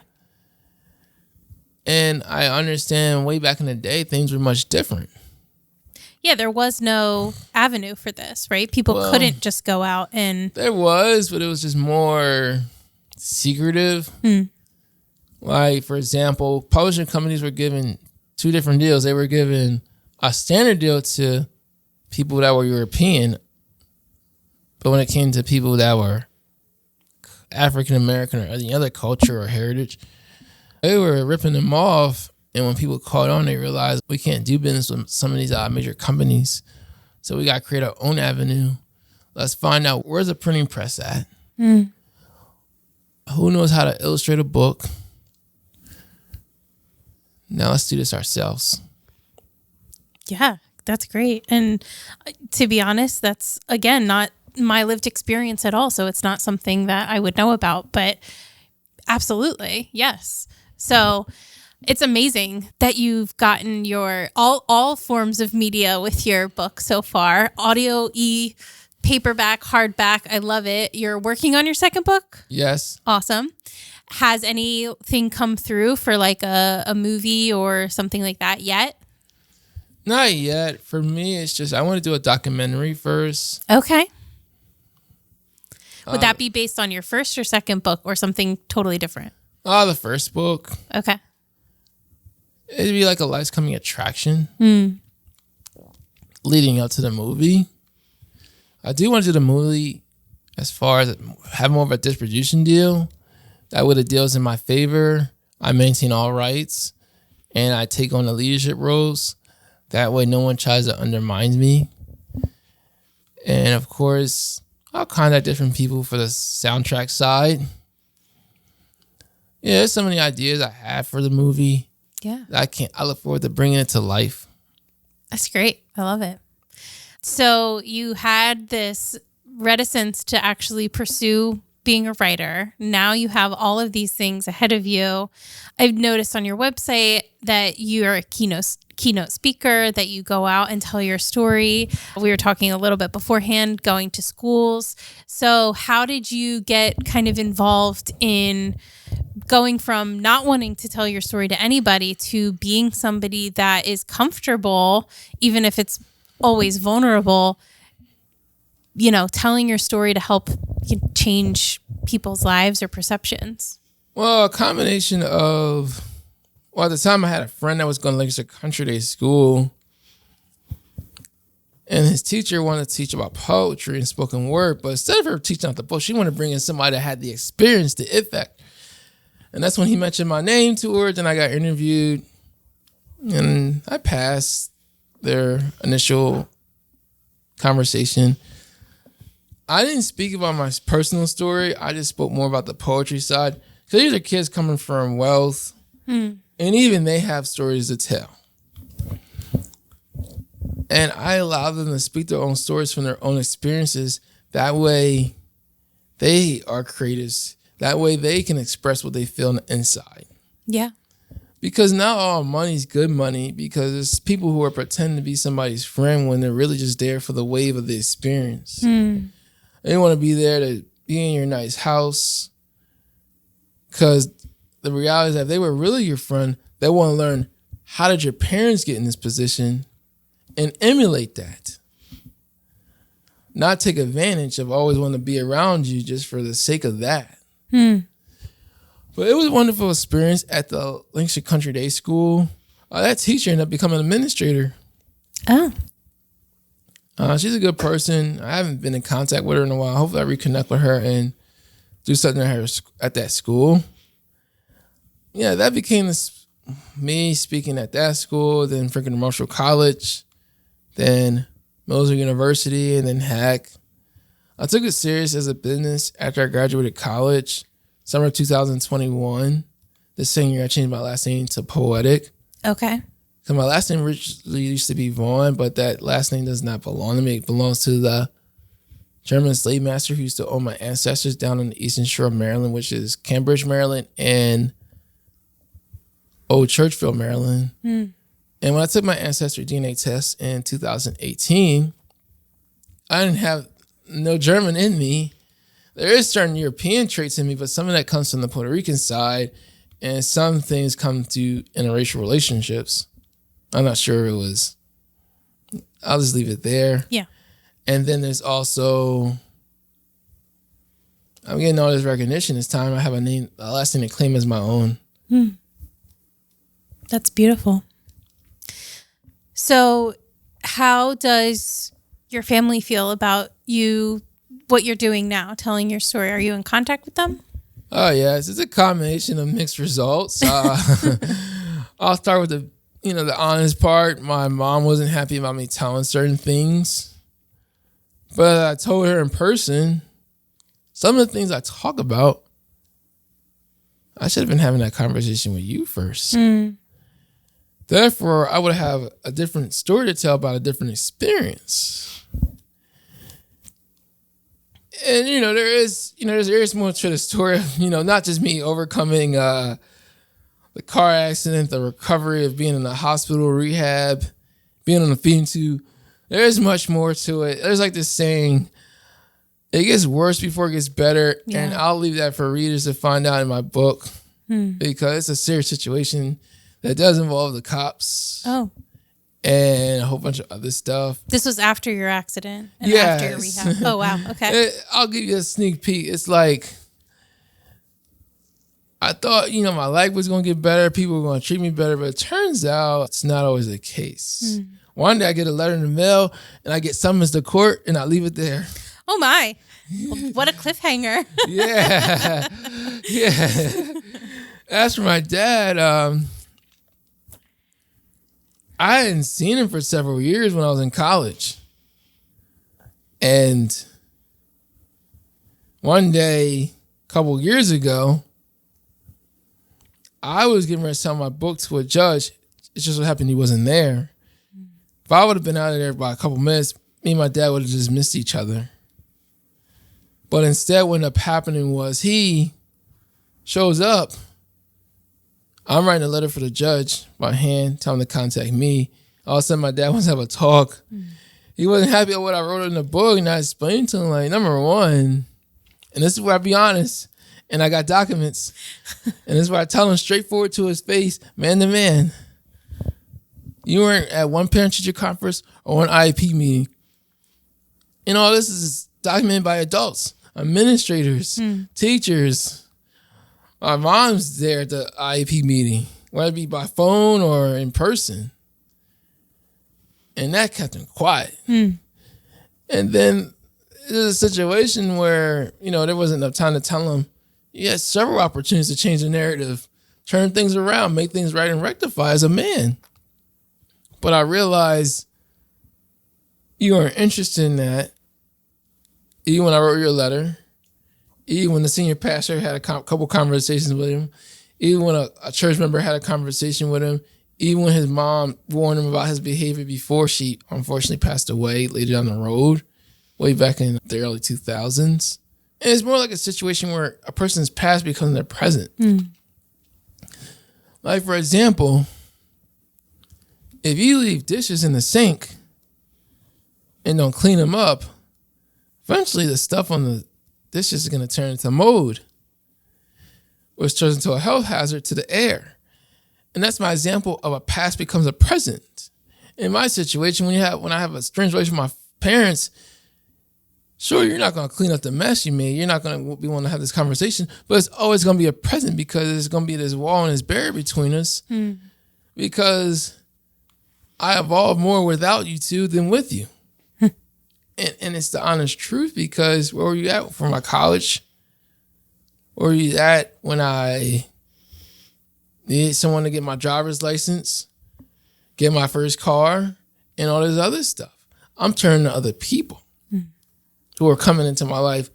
[SPEAKER 2] And I understand way back in the day, things were much different.
[SPEAKER 1] Yeah, there was no avenue for this, right? People couldn't just go out and...
[SPEAKER 2] There was, but it was just more secretive. Like, for example, publishing companies were given two different deals. They were given a standard deal to people that were European, but when it came to people that were African American or any other culture or heritage, they were ripping them off. And when people caught on, they realized we can't do business with some of these major companies. So we got to create our own avenue. Let's find out, where's the printing press at? Who knows how to illustrate a book? Now let's do this ourselves.
[SPEAKER 1] Yeah, that's great. And to be honest, that's, again, not my lived experience at all. So it's not something that I would know about, but absolutely, yes. So it's amazing that you've gotten your all forms of media with your book so far. Audio, paperback, hardback. I love it. You're working on your second book?
[SPEAKER 2] Yes.
[SPEAKER 1] Awesome. Has anything come through for like a movie or something like that yet?
[SPEAKER 2] Not yet. For me, it's just I want to do a documentary first.
[SPEAKER 1] Okay. Would that be based on your first or second book or something totally different?
[SPEAKER 2] The first book.
[SPEAKER 1] Okay.
[SPEAKER 2] It'd be like a Life's Coming attraction leading up to the movie. I do want to do the movie as far as have more of a distribution deal. That way the deal's in my favor. I maintain all rights and I take on the leadership roles. That way no one tries to undermine me. And of course, I'll contact different people for the soundtrack side. Yeah, there's so many ideas I have for the movie.
[SPEAKER 1] Yeah.
[SPEAKER 2] I look forward to bringing it to life.
[SPEAKER 1] That's great. I love it. So you had this reticence to actually pursue being a writer. Now you have all of these things ahead of you. I've noticed on your website that you're a keynote speaker, that you go out and tell your story. We were talking a little bit beforehand, going to schools. So how did you get kind of involved in going from not wanting to tell your story to anybody to being somebody that is comfortable, even if it's always vulnerable, telling your story to help change people's lives or perceptions?
[SPEAKER 2] Well, a combination of, at the time I had a friend that was going to Lancaster Country Day School, and his teacher wanted to teach about poetry and spoken word, but instead of her teaching out the book, she wanted to bring in somebody that had the experience, the effect. And that's when he mentioned my name to her. Then I got interviewed, and I passed their initial conversation. I didn't speak about my personal story. I just spoke more about the poetry side. Because these are kids coming from wealth, and even they have stories to tell. And I allow them to speak their own stories from their own experiences. That way, they are creators. That way, they can express what they feel on the inside. Yeah. Because not all money's good money, because there's people who are pretending to be somebody's friend when they're really just there for the wave of the experience. They want to be there to be in your nice house, because the reality is that if they were really your friend, they want to learn, how did your parents get in this position, and emulate that. Not take advantage of always wanting to be around you just for the sake of that. But it was a wonderful experience at the Lancaster Country Day School. That teacher ended up becoming an administrator. She's a good person. I haven't been in contact with her in a while. Hopefully I reconnect with her and do something at that school. Yeah, that became me speaking at that school, then Franklin Marshall College, then Mills University, and then Hack. I took it serious as a business after I graduated college, summer 2021. The same year I changed my last name to Poetic. Okay. Because my last name originally used to be Vaughn, but that last name does not belong to me. It belongs to the German slave master who used to own my ancestors down on the eastern shore of Maryland, which is Cambridge, Maryland, and Old Churchville, Maryland. And when I took my ancestry DNA test in 2018, I didn't have no German in me. There is certain European traits in me, but some of that comes from the Puerto Rican side, and some things come through interracial relationships. I'm not sure it was. I'll just leave it there. Yeah. And then there's also, I'm getting all this recognition. It's time I have a last name to claim as my own.
[SPEAKER 1] That's beautiful. So how does your family feel about what you're doing now, telling your story? Are you in contact with them?
[SPEAKER 2] Oh, yes. It's a combination of mixed results. I'll start with the honest part. My mom wasn't happy about me telling certain things, but I told her in person some of the things I talk about. I should have been having that conversation with you first. Therefore, I would have a different story to tell about a different experience. And, there is more to the story of, not just me overcoming the car accident, the recovery of being in the hospital, rehab, being on the feeding tube. There is much more to it. There's like this saying, it gets worse before it gets better. Yeah. And I'll leave that for readers to find out in my book because it's a serious situation that does involve the cops. Oh. And a whole bunch of other stuff.
[SPEAKER 1] This was after your accident and after your rehab. Oh, wow. Okay.
[SPEAKER 2] I'll give you a sneak peek. It's like, I thought, my life was going to get better. People were going to treat me better. But it turns out it's not always the case. One day I get a letter in the mail and I get summons to court and I leave it there.
[SPEAKER 1] Oh, my. What a cliffhanger.
[SPEAKER 2] Yeah. As for my dad, I hadn't seen him for several years when I was in college. And one day, a couple years ago, I was getting ready to sell my book to a judge. It just so happened he wasn't there. If I would have been out of there by a couple minutes, me and my dad would have just missed each other. But instead, what ended up happening was he shows up. I'm writing a letter for the judge by hand, telling him to contact me. All of a sudden, my dad wants to have a talk. He wasn't happy with what I wrote in the book, and I explained to him, like, number one, and this is where I be honest, and I got documents, and this is where I tell him straightforward to his face, man to man, you weren't at one parent-teacher conference or one IEP meeting. And all this is documented by adults, administrators, teachers. My mom's there at the IEP meeting, whether it be by phone or in person. And that kept him quiet. And then there's a situation where, there wasn't enough time to tell him. You had several opportunities to change the narrative, turn things around, make things right, and rectify as a man. But I realized you weren't interested in that. Even when I wrote your letter, even when the senior pastor had a couple conversations with him, even when a church member had a conversation with him, even when his mom warned him about his behavior before she unfortunately passed away later down the road, way back in the early 2000s. And it's more like a situation where a person's past becomes their present. Like, for example, if you leave dishes in the sink and don't clean them up, eventually the stuff on the dishes is going to turn into mold, which turns into a health hazard to the air. And that's my example of a past becomes a present. In my situation, when I have a strange relationship with my parents, sure, you're not going to clean up the mess you made. You're not going to be wanting to have this conversation, but it's always going to be a present because there's going to be this wall and this barrier between us because I evolved more without you two than with you. And it's the honest truth because where were you at for my college? Where were you at when I needed someone to get my driver's license, get my first car, and all this other stuff? I'm turning to other people who are coming into my life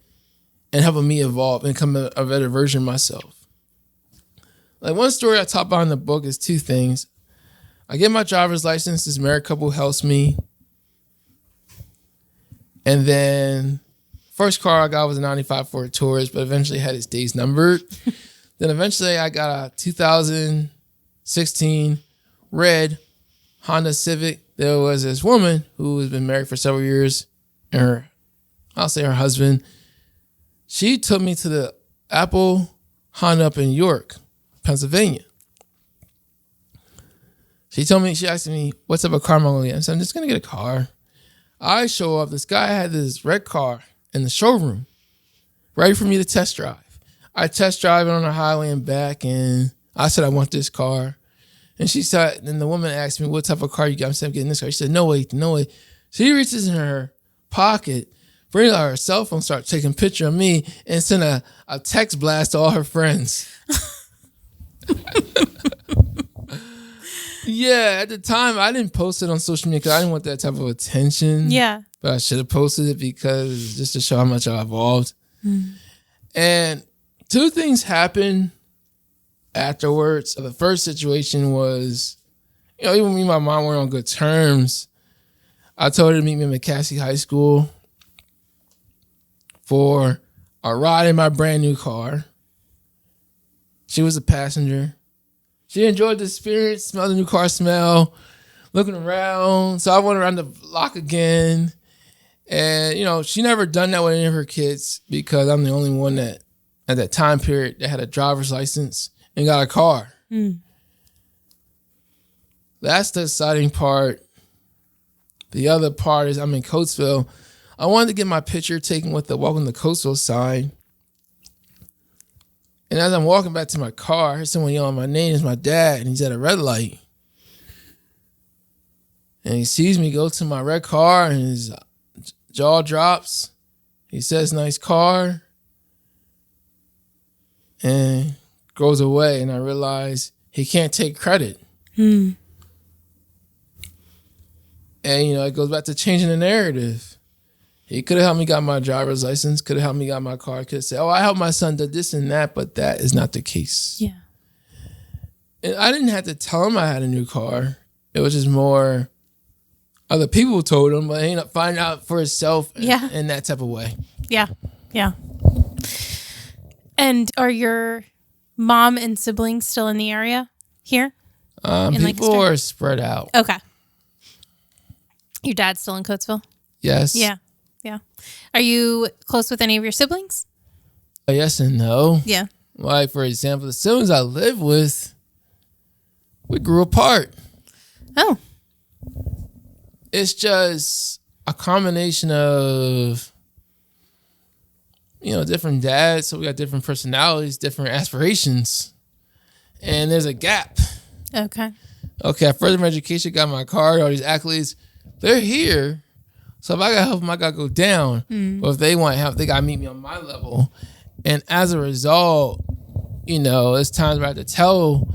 [SPEAKER 2] and helping me evolve and become a better version of myself. Like, one story I talk about in the book is two things. I get my driver's license, this married couple helps me. And then first car I got was a 95 Ford Taurus, but eventually had its days numbered. Then eventually I got a 2016 red Honda Civic. There was this woman who has been married for several years, and I'll say her husband. She took me to the Apple Honda up in York, Pennsylvania. She asked me, what type of car am I going to get? I said, I'm just going to get a car. I show up. This guy had this red car in the showroom, ready for me to test drive. I test drive it on the highway and back, and I said, I want this car. And she said, and the woman asked me, what type of car you got? I said, I'm getting this car. She said, no way. She reaches in her pocket, brings out her cell phone, starts taking a picture of me, and send a text blast to all her friends. Yeah, at the time, I didn't post it on social media because I didn't want that type of attention.
[SPEAKER 1] Yeah.
[SPEAKER 2] But I should have posted it because just to show how much I evolved. And two things happened afterwards. The first situation was, even me and my mom weren't on good terms. I told her to meet me at McCaskey High School for a ride in my brand new car. She was a passenger. She enjoyed the experience, smelled the new car smell, looking around. So I went around the block again. And, she never done that with any of her kids because I'm the only one that, at that time period, that had a driver's license and got a car. That's the exciting part. The other part is I'm in Coatesville. I wanted to get my picture taken with the Welcome to Coatesville sign. And as I'm walking back to my car, I heard someone yelling my name. It's my dad, and he's at a red light. And he sees me go to my red car, and his jaw drops. He says, nice car. And goes away, and I realize he can't take credit. And, it goes back to changing the narrative. He could have helped me got my driver's license, could have helped me got my car, could have said, I helped my son do this and that, but that is not the case.
[SPEAKER 1] Yeah.
[SPEAKER 2] And I didn't have to tell him I had a new car. It was just more other people told him, but he ended up finding out for himself in that type of way.
[SPEAKER 1] Yeah. Yeah. And are your mom and siblings still in the area here?
[SPEAKER 2] People
[SPEAKER 1] Lancaster?
[SPEAKER 2] are spread out.
[SPEAKER 1] Okay. Your dad's still in Coatesville?
[SPEAKER 2] Yes.
[SPEAKER 1] Yeah. Yeah. Are you close with any of your siblings?
[SPEAKER 2] Yes and no.
[SPEAKER 1] Yeah.
[SPEAKER 2] Like, for example, the siblings I live with, we grew apart.
[SPEAKER 1] Oh.
[SPEAKER 2] It's just a combination of, different dads. So we got different personalities, different aspirations. And there's a gap.
[SPEAKER 1] Okay.
[SPEAKER 2] Okay, I furthered my education, got my card, all these accolades. They're here. So if I got to help them, I got to go down. But if they want help, they got to meet me on my level. And as a result, there's times where I have to tell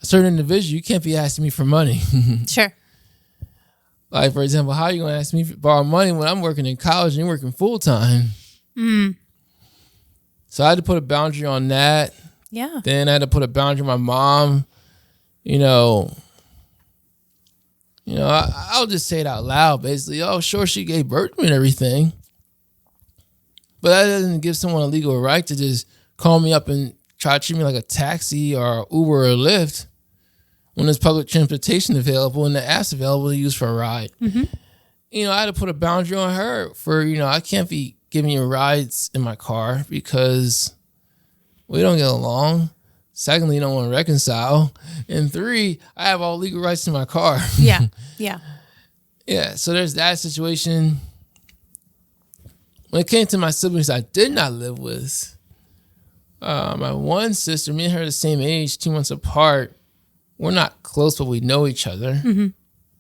[SPEAKER 2] a certain individual, you can't be asking me for money.
[SPEAKER 1] Sure.
[SPEAKER 2] Like, for example, how are you going to ask me to borrow money when I'm working in college and you're working full time? So I had to put a boundary on that.
[SPEAKER 1] Yeah.
[SPEAKER 2] Then I had to put a boundary on my mom. I'll just say it out loud, basically. Oh, sure, she gave birth to me and everything. But that doesn't give someone a legal right to just call me up and try to treat me like a taxi or Uber or Lyft when there's public transportation available and the app's available to use for a ride. I had to put a boundary on her for, I can't be giving you rides in my car because we don't get along. Secondly, you don't want to reconcile. And 3, I have all legal rights to my car.
[SPEAKER 1] Yeah. Yeah.
[SPEAKER 2] Yeah, so there's that situation. When it came to my siblings I did not live with, my one sister, me and her are the same age, 2 months apart. We're not close, but we know each other.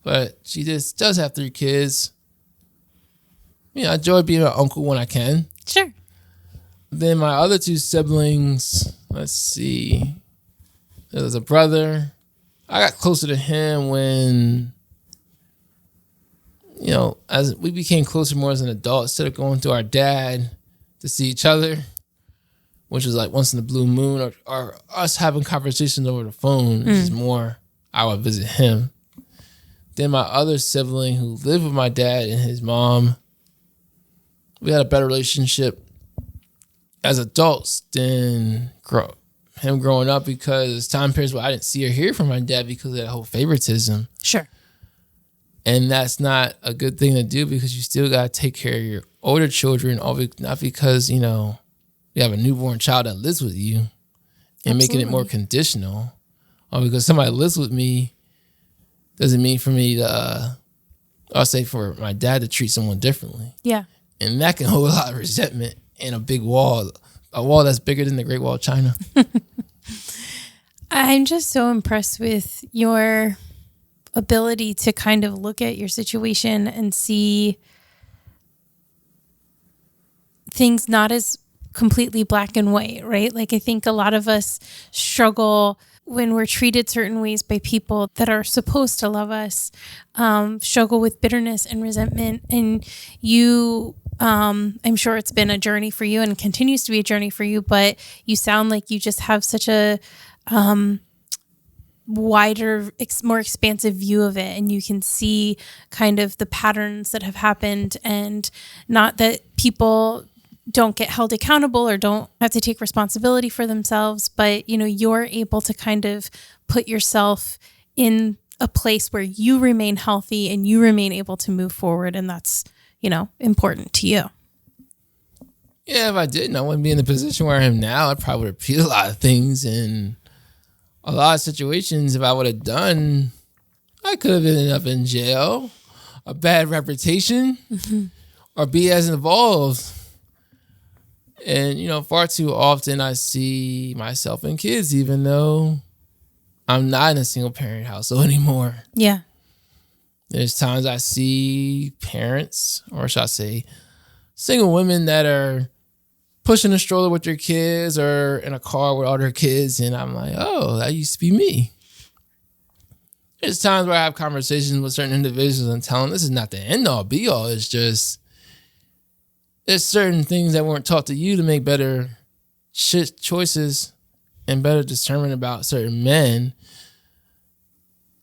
[SPEAKER 2] But she just does have 3 kids. I enjoy being an uncle when I can.
[SPEAKER 1] Sure.
[SPEAKER 2] Then my other 2 siblings, let's see. There was a brother. I got closer to him when, as we became closer more as an adult, instead of going to our dad to see each other, which was like once in the blue moon, or us having conversations over the phone, which is more, I would visit him. Then my other sibling who lived with my dad and his mom, we had a better relationship as adults than him growing up, because time periods where I didn't see or hear from my dad because of that whole favoritism.
[SPEAKER 1] Sure.
[SPEAKER 2] And that's not a good thing to do, because you still got to take care of your older children, not because, you have a newborn child that lives with you and making it more conditional, or because somebody lives with me doesn't mean for me to, I'll say for my dad to treat someone differently.
[SPEAKER 1] Yeah.
[SPEAKER 2] And that can hold a lot of resentment and a big wall, a wall that's bigger than the Great Wall of China.
[SPEAKER 1] I'm just so impressed with your ability to kind of look at your situation and see things not as completely black and white, right? Like, I think a lot of us struggle when we're treated certain ways by people that are supposed to love us, struggle with bitterness and resentment. And you, I'm sure it's been a journey for you and continues to be a journey for you, but you sound like you just have such a wider, more expansive view of it, and you can see kind of the patterns that have happened, and not that people don't get held accountable or don't have to take responsibility for themselves, but you're able to kind of put yourself in a place where you remain healthy and you remain able to move forward, and that's important to you.
[SPEAKER 2] Yeah, if I didn't, I wouldn't be in the position where I am now. I probably would repeat a lot of things, and a lot of situations, if I would have done, I could have ended up in jail, a bad reputation, or be as involved. And, far too often I see myself in kids, even though I'm not in a single parent household anymore.
[SPEAKER 1] Yeah.
[SPEAKER 2] There's times I see parents, or should I say, single women that are pushing a stroller with their kids or in a car with all their kids. And I'm like, oh, that used to be me. There's there's times where I have conversations with certain individuals and tell them this is not the end all be all. It's just there's certain things that weren't taught to you to make better choices and better discernment about certain men.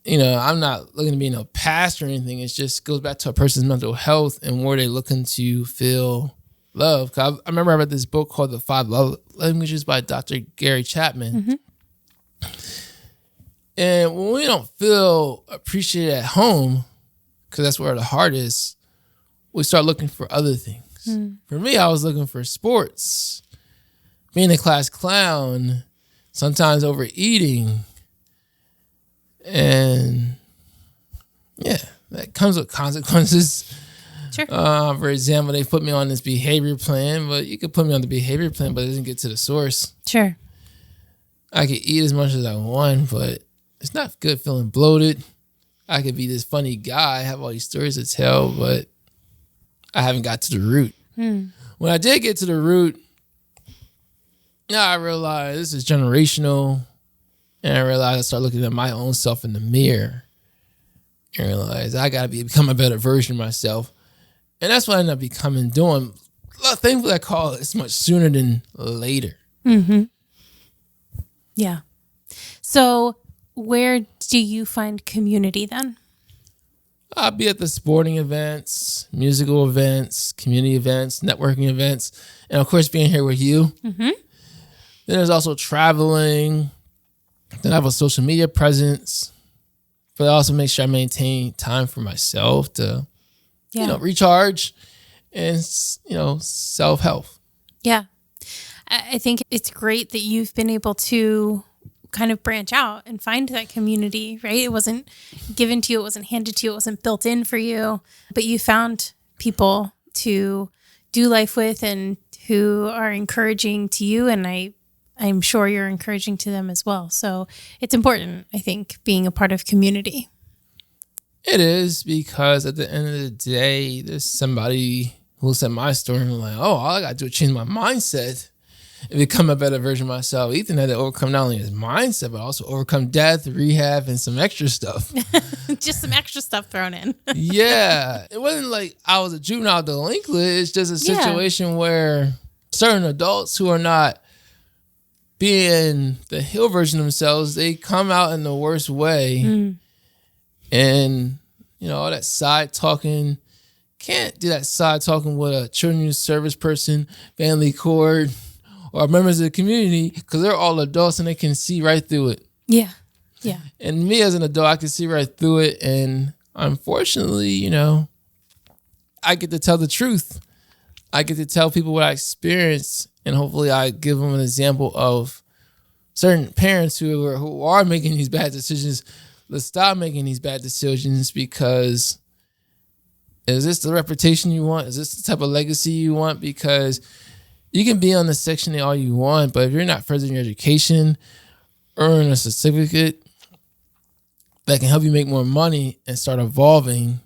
[SPEAKER 2] You know, I'm not looking to be no pastor or anything. It just goes back to a person's mental health and where they're looking to feel love. 'Cause I remember I read this book called The 5 Love Languages by Dr. Gary Chapman. And when we don't feel appreciated at home, because that's where the heart is, we start looking for other things. For me, I was looking for sports, being a class clown, sometimes overeating. And yeah, that comes with consequences.
[SPEAKER 1] Sure.
[SPEAKER 2] For example, they put me on this behavior plan, but you could put me on the behavior plan, but it doesn't get to the source.
[SPEAKER 1] Sure.
[SPEAKER 2] I could eat as much as I want, but it's not good feeling bloated. I could be this funny guy, have all these stories to tell, but I haven't got to the root. When I did get to the root, I realized this is generational. And I realized I started looking at my own self in the mirror and realized I got to become a better version of myself. And that's what I ended up doing. Thankfully, I call it much sooner than later.
[SPEAKER 1] Yeah. So where do you find community then?
[SPEAKER 2] I'll be at the sporting events, musical events, community events, networking events, and of course, being here with you. Then there's also traveling. Then I have a social media presence, but I also make sure I maintain time for myself to, recharge and, self-help.
[SPEAKER 1] Yeah. I think it's great that you've been able to kind of branch out and find that community, right? It wasn't given to you. It wasn't handed to you. It wasn't built in for you, but you found people to do life with and who are encouraging to you. And I'm sure you're encouraging to them as well. So it's important, I think, being a part of community.
[SPEAKER 2] It is, because at the end of the day, there's somebody who said my story and like, oh, all I got to do is change my mindset and become a better version of myself. Ethan had to overcome not only his mindset, but also overcome death, rehab, and some extra stuff.
[SPEAKER 1] Just some extra stuff thrown in.
[SPEAKER 2] Yeah. It wasn't like I was a juvenile delinquent. It's just a situation where certain adults who are not being the heal version of themselves, they come out in the worst way. And, all that side talking, can't do that side talking with a children's service person, family court, or members of the community, because they're all adults and they can see right through it.
[SPEAKER 1] Yeah. Yeah.
[SPEAKER 2] And me as an adult, I can see right through it. And unfortunately, I get to tell the truth. I get to tell people what I experienced. And hopefully I give them an example of certain parents who are making these bad decisions. Let's stop making these bad decisions, because is this the reputation you want? Is this the type of legacy you want? Because you can be on the Section 8 all you want, but if you're not furthering your education, earn a certificate that can help you make more money and start evolving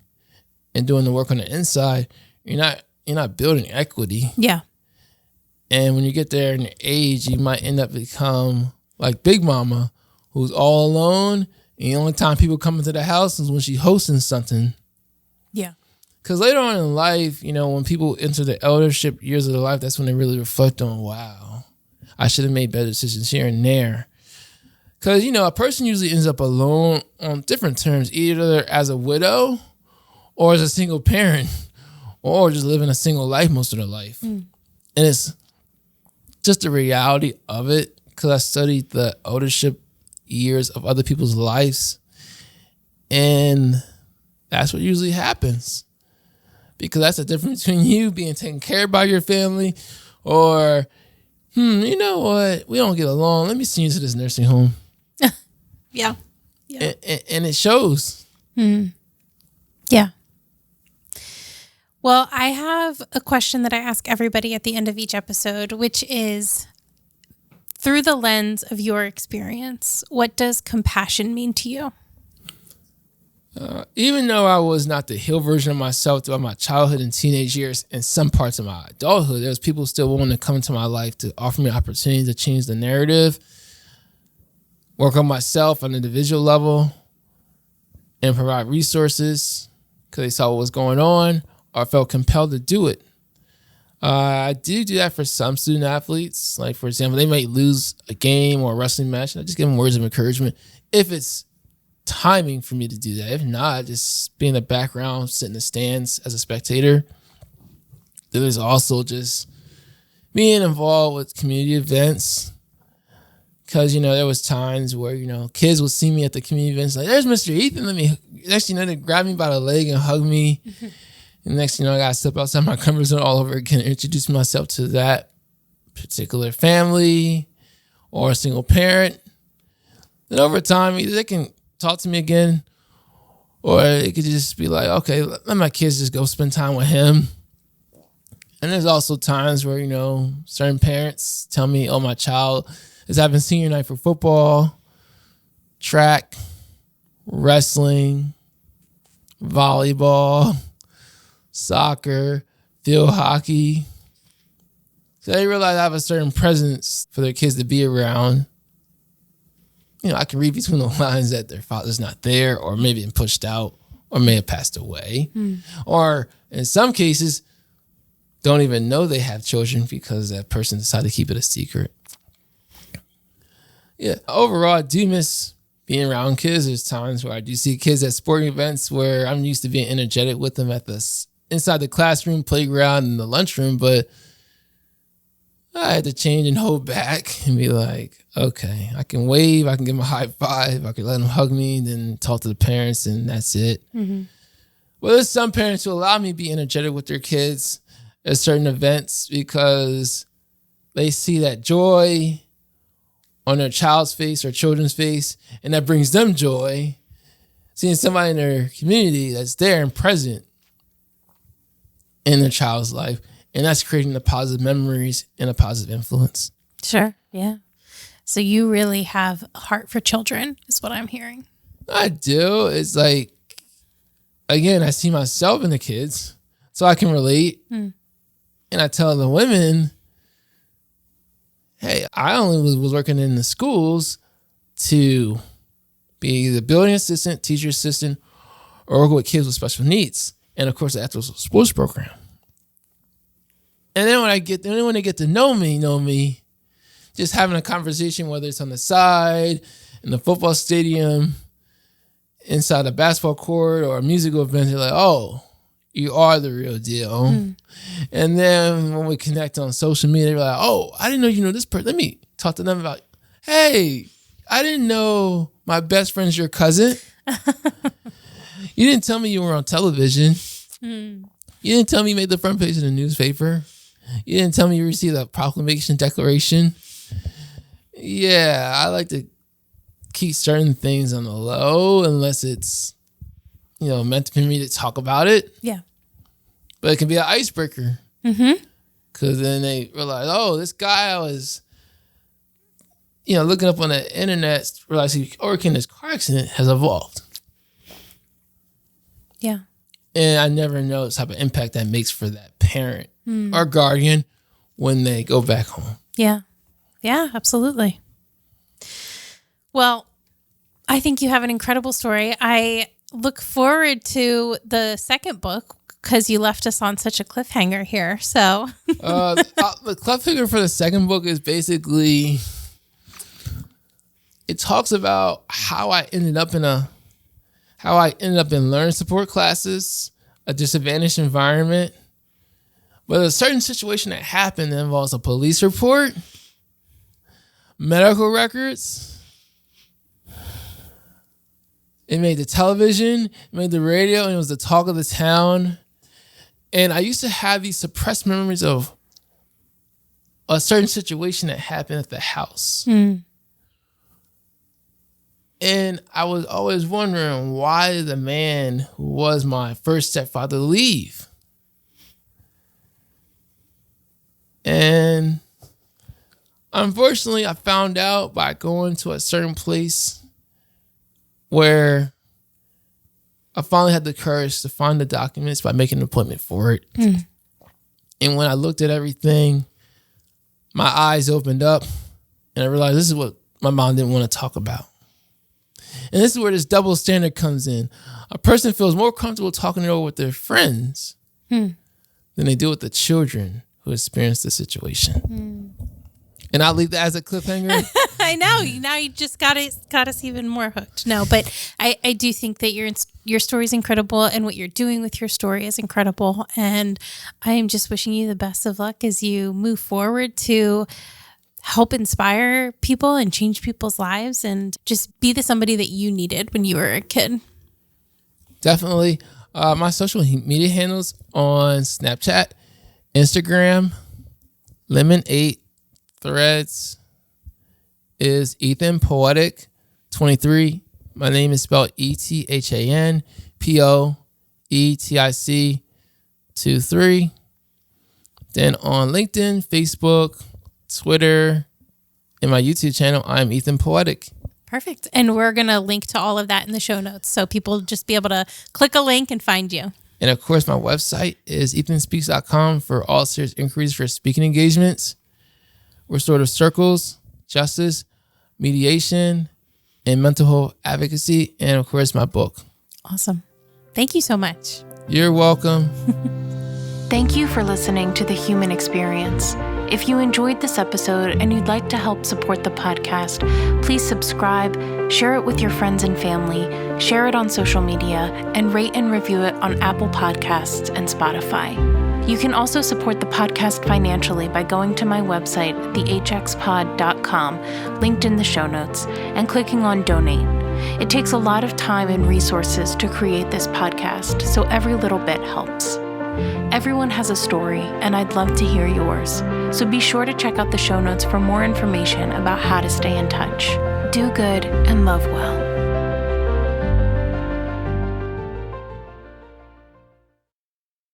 [SPEAKER 2] and doing the work on the inside, you're not building equity.
[SPEAKER 1] Yeah.
[SPEAKER 2] And when you get there in your age, you might end up become like Big Mama, who's all alone. And the only time people come into the house is when she's hosting something.
[SPEAKER 1] Yeah.
[SPEAKER 2] Because later on in life, when people enter the eldership years of their life, that's when they really reflect on, wow, I should have made better decisions here and there. Because, a person usually ends up alone on different terms, either as a widow or as a single parent or just living a single life most of their life. And it's just the reality of it, because I studied the eldership years of other people's lives, and that's what usually happens, because that's the difference between you being taken care of by your family or you know what, we don't get along, let me send you to this nursing home.
[SPEAKER 1] Yeah.
[SPEAKER 2] And it shows.
[SPEAKER 1] Yeah. Well, I have a question that I ask everybody at the end of each episode, which is, through the lens of your experience, what does compassion mean to you?
[SPEAKER 2] Even though I was not the healed version of myself throughout my childhood and teenage years and some parts of my adulthood, there's people still willing to come into my life to offer me opportunities to change the narrative, work on myself on an individual level. and provide resources because they saw what was going on or felt compelled to do it. I do that for some student athletes. Like, for example, they might lose a game or a wrestling match, and I just give them words of encouragement if it's timing for me to do that. If not, just be in the background, sit in the stands as a spectator. There's also just being involved with community events. Because, there was times where, kids would see me at the community events, like, there's Mr. Ethan. Next thing you know, they grab me by the leg and hug me. And next thing you know, I got to step outside my comfort zone all over again and introduce myself to that particular family or a single parent. Then over time, either they can talk to me again, or it could just be like, okay, let my kids just go spend time with him. And there's also times where, certain parents tell me, oh, my child is having senior night for football, track, wrestling, volleyball, soccer, field hockey. So they realize I have a certain presence for their kids to be around. I can read between the lines that their father's not there, or maybe been pushed out, or may have passed away. Or in some cases, don't even know they have children because that person decided to keep it a secret. Yeah, overall, I do miss being around kids. There's times where I do see kids at sporting events where I'm used to being energetic with them at inside the classroom, playground, and the lunchroom, but I had to change and hold back and be like, okay, I can wave, I can give them a high five, I can let them hug me, then talk to the parents, and that's it. Well, there's some parents who allow me to be energetic with their kids at certain events because they see that joy on their child's face or children's face, and that brings them joy, seeing somebody in their community that's there and present in their child's life. And that's creating the positive memories and a positive influence.
[SPEAKER 1] Sure. Yeah. So you really have a heart for children is what I'm hearing.
[SPEAKER 2] I do. It's like, again, I see myself in the kids, so I can relate. And I tell the women, hey, I only was working in the schools to be the building assistant, teacher assistant, or work with kids with special needs. And of course, the after sports program. And then when they get to know me, just having a conversation, whether it's on the side, in the football stadium, inside a basketball court, or a musical event, they're like, oh, you are the real deal. And then when we connect on social media, they're like, oh, I didn't know you know this person. Let me talk to them about, hey, I didn't know my best friend's your cousin. You didn't tell me you were on television. You didn't tell me you made the front page of the newspaper. You didn't tell me you received a proclamation declaration. Yeah, I like to keep certain things on the low unless it's, meant for me to talk about it. Yeah. But it can be an icebreaker. Because then they realize, oh, this guy I was, looking up on the internet, realized he overcame this car accident has evolved. Yeah. And I never know the type of impact that makes for that parent or guardian when they go back home.
[SPEAKER 1] Yeah. Yeah, absolutely. Well, I think you have an incredible story. I look forward to the second book because you left us on such a cliffhanger here. So
[SPEAKER 2] the cliffhanger for the second book is basically, it talks about how I ended up in learning support classes, a disadvantaged environment. But a certain situation that happened that involves a police report, medical records. It made the television, it made the radio, and it was the talk of the town. And I used to have these suppressed memories of a certain situation that happened at the house. And I was always wondering, why did the man who was my first stepfather leave? And unfortunately, I found out by going to a certain place where I finally had the courage to find the documents by making an appointment for it. And when I looked at everything, my eyes opened up and I realized this is what my mom didn't want to talk about. And this is where this double standard comes in. A person feels more comfortable talking it over with their friends than they do with the children who experience the situation. And I'll leave that as a cliffhanger.
[SPEAKER 1] I know. Now you just got us even more hooked. No, but I do think that your story is incredible, and what you're doing with your story is incredible. And I am just wishing you the best of luck as you move forward to help inspire people and change people's lives, and just be the somebody that you needed when you were a kid.
[SPEAKER 2] Definitely. My social media handles on Snapchat, Instagram, Lemon8, Threads is Ethan Poetic 23. My name is spelled ETHAN POETIC 23. Then on LinkedIn, Facebook, Twitter, and my YouTube channel, I'm Ethan Poetic.
[SPEAKER 1] Perfect. And we're going to link to all of that in the show notes, so people just be able to click a link and find you.
[SPEAKER 2] And of course, my website is ethanspeaks.com for all serious inquiries for speaking engagements, restorative circles, justice, mediation, and mental health advocacy, and of course, my book.
[SPEAKER 1] Awesome. Thank you so much.
[SPEAKER 2] You're welcome.
[SPEAKER 1] Thank you for listening to The Human Experience. If you enjoyed this episode and you'd like to help support the podcast, please subscribe, share it with your friends and family, share it on social media, and rate and review it on Apple Podcasts and Spotify. You can also support the podcast financially by going to my website, thehxpod.com, linked in the show notes, and clicking on Donate. It takes a lot of time and resources to create this podcast, so every little bit helps. Everyone has a story, and I'd love to hear yours. So be sure to check out the show notes for more information about how to stay in touch. Do good and love well.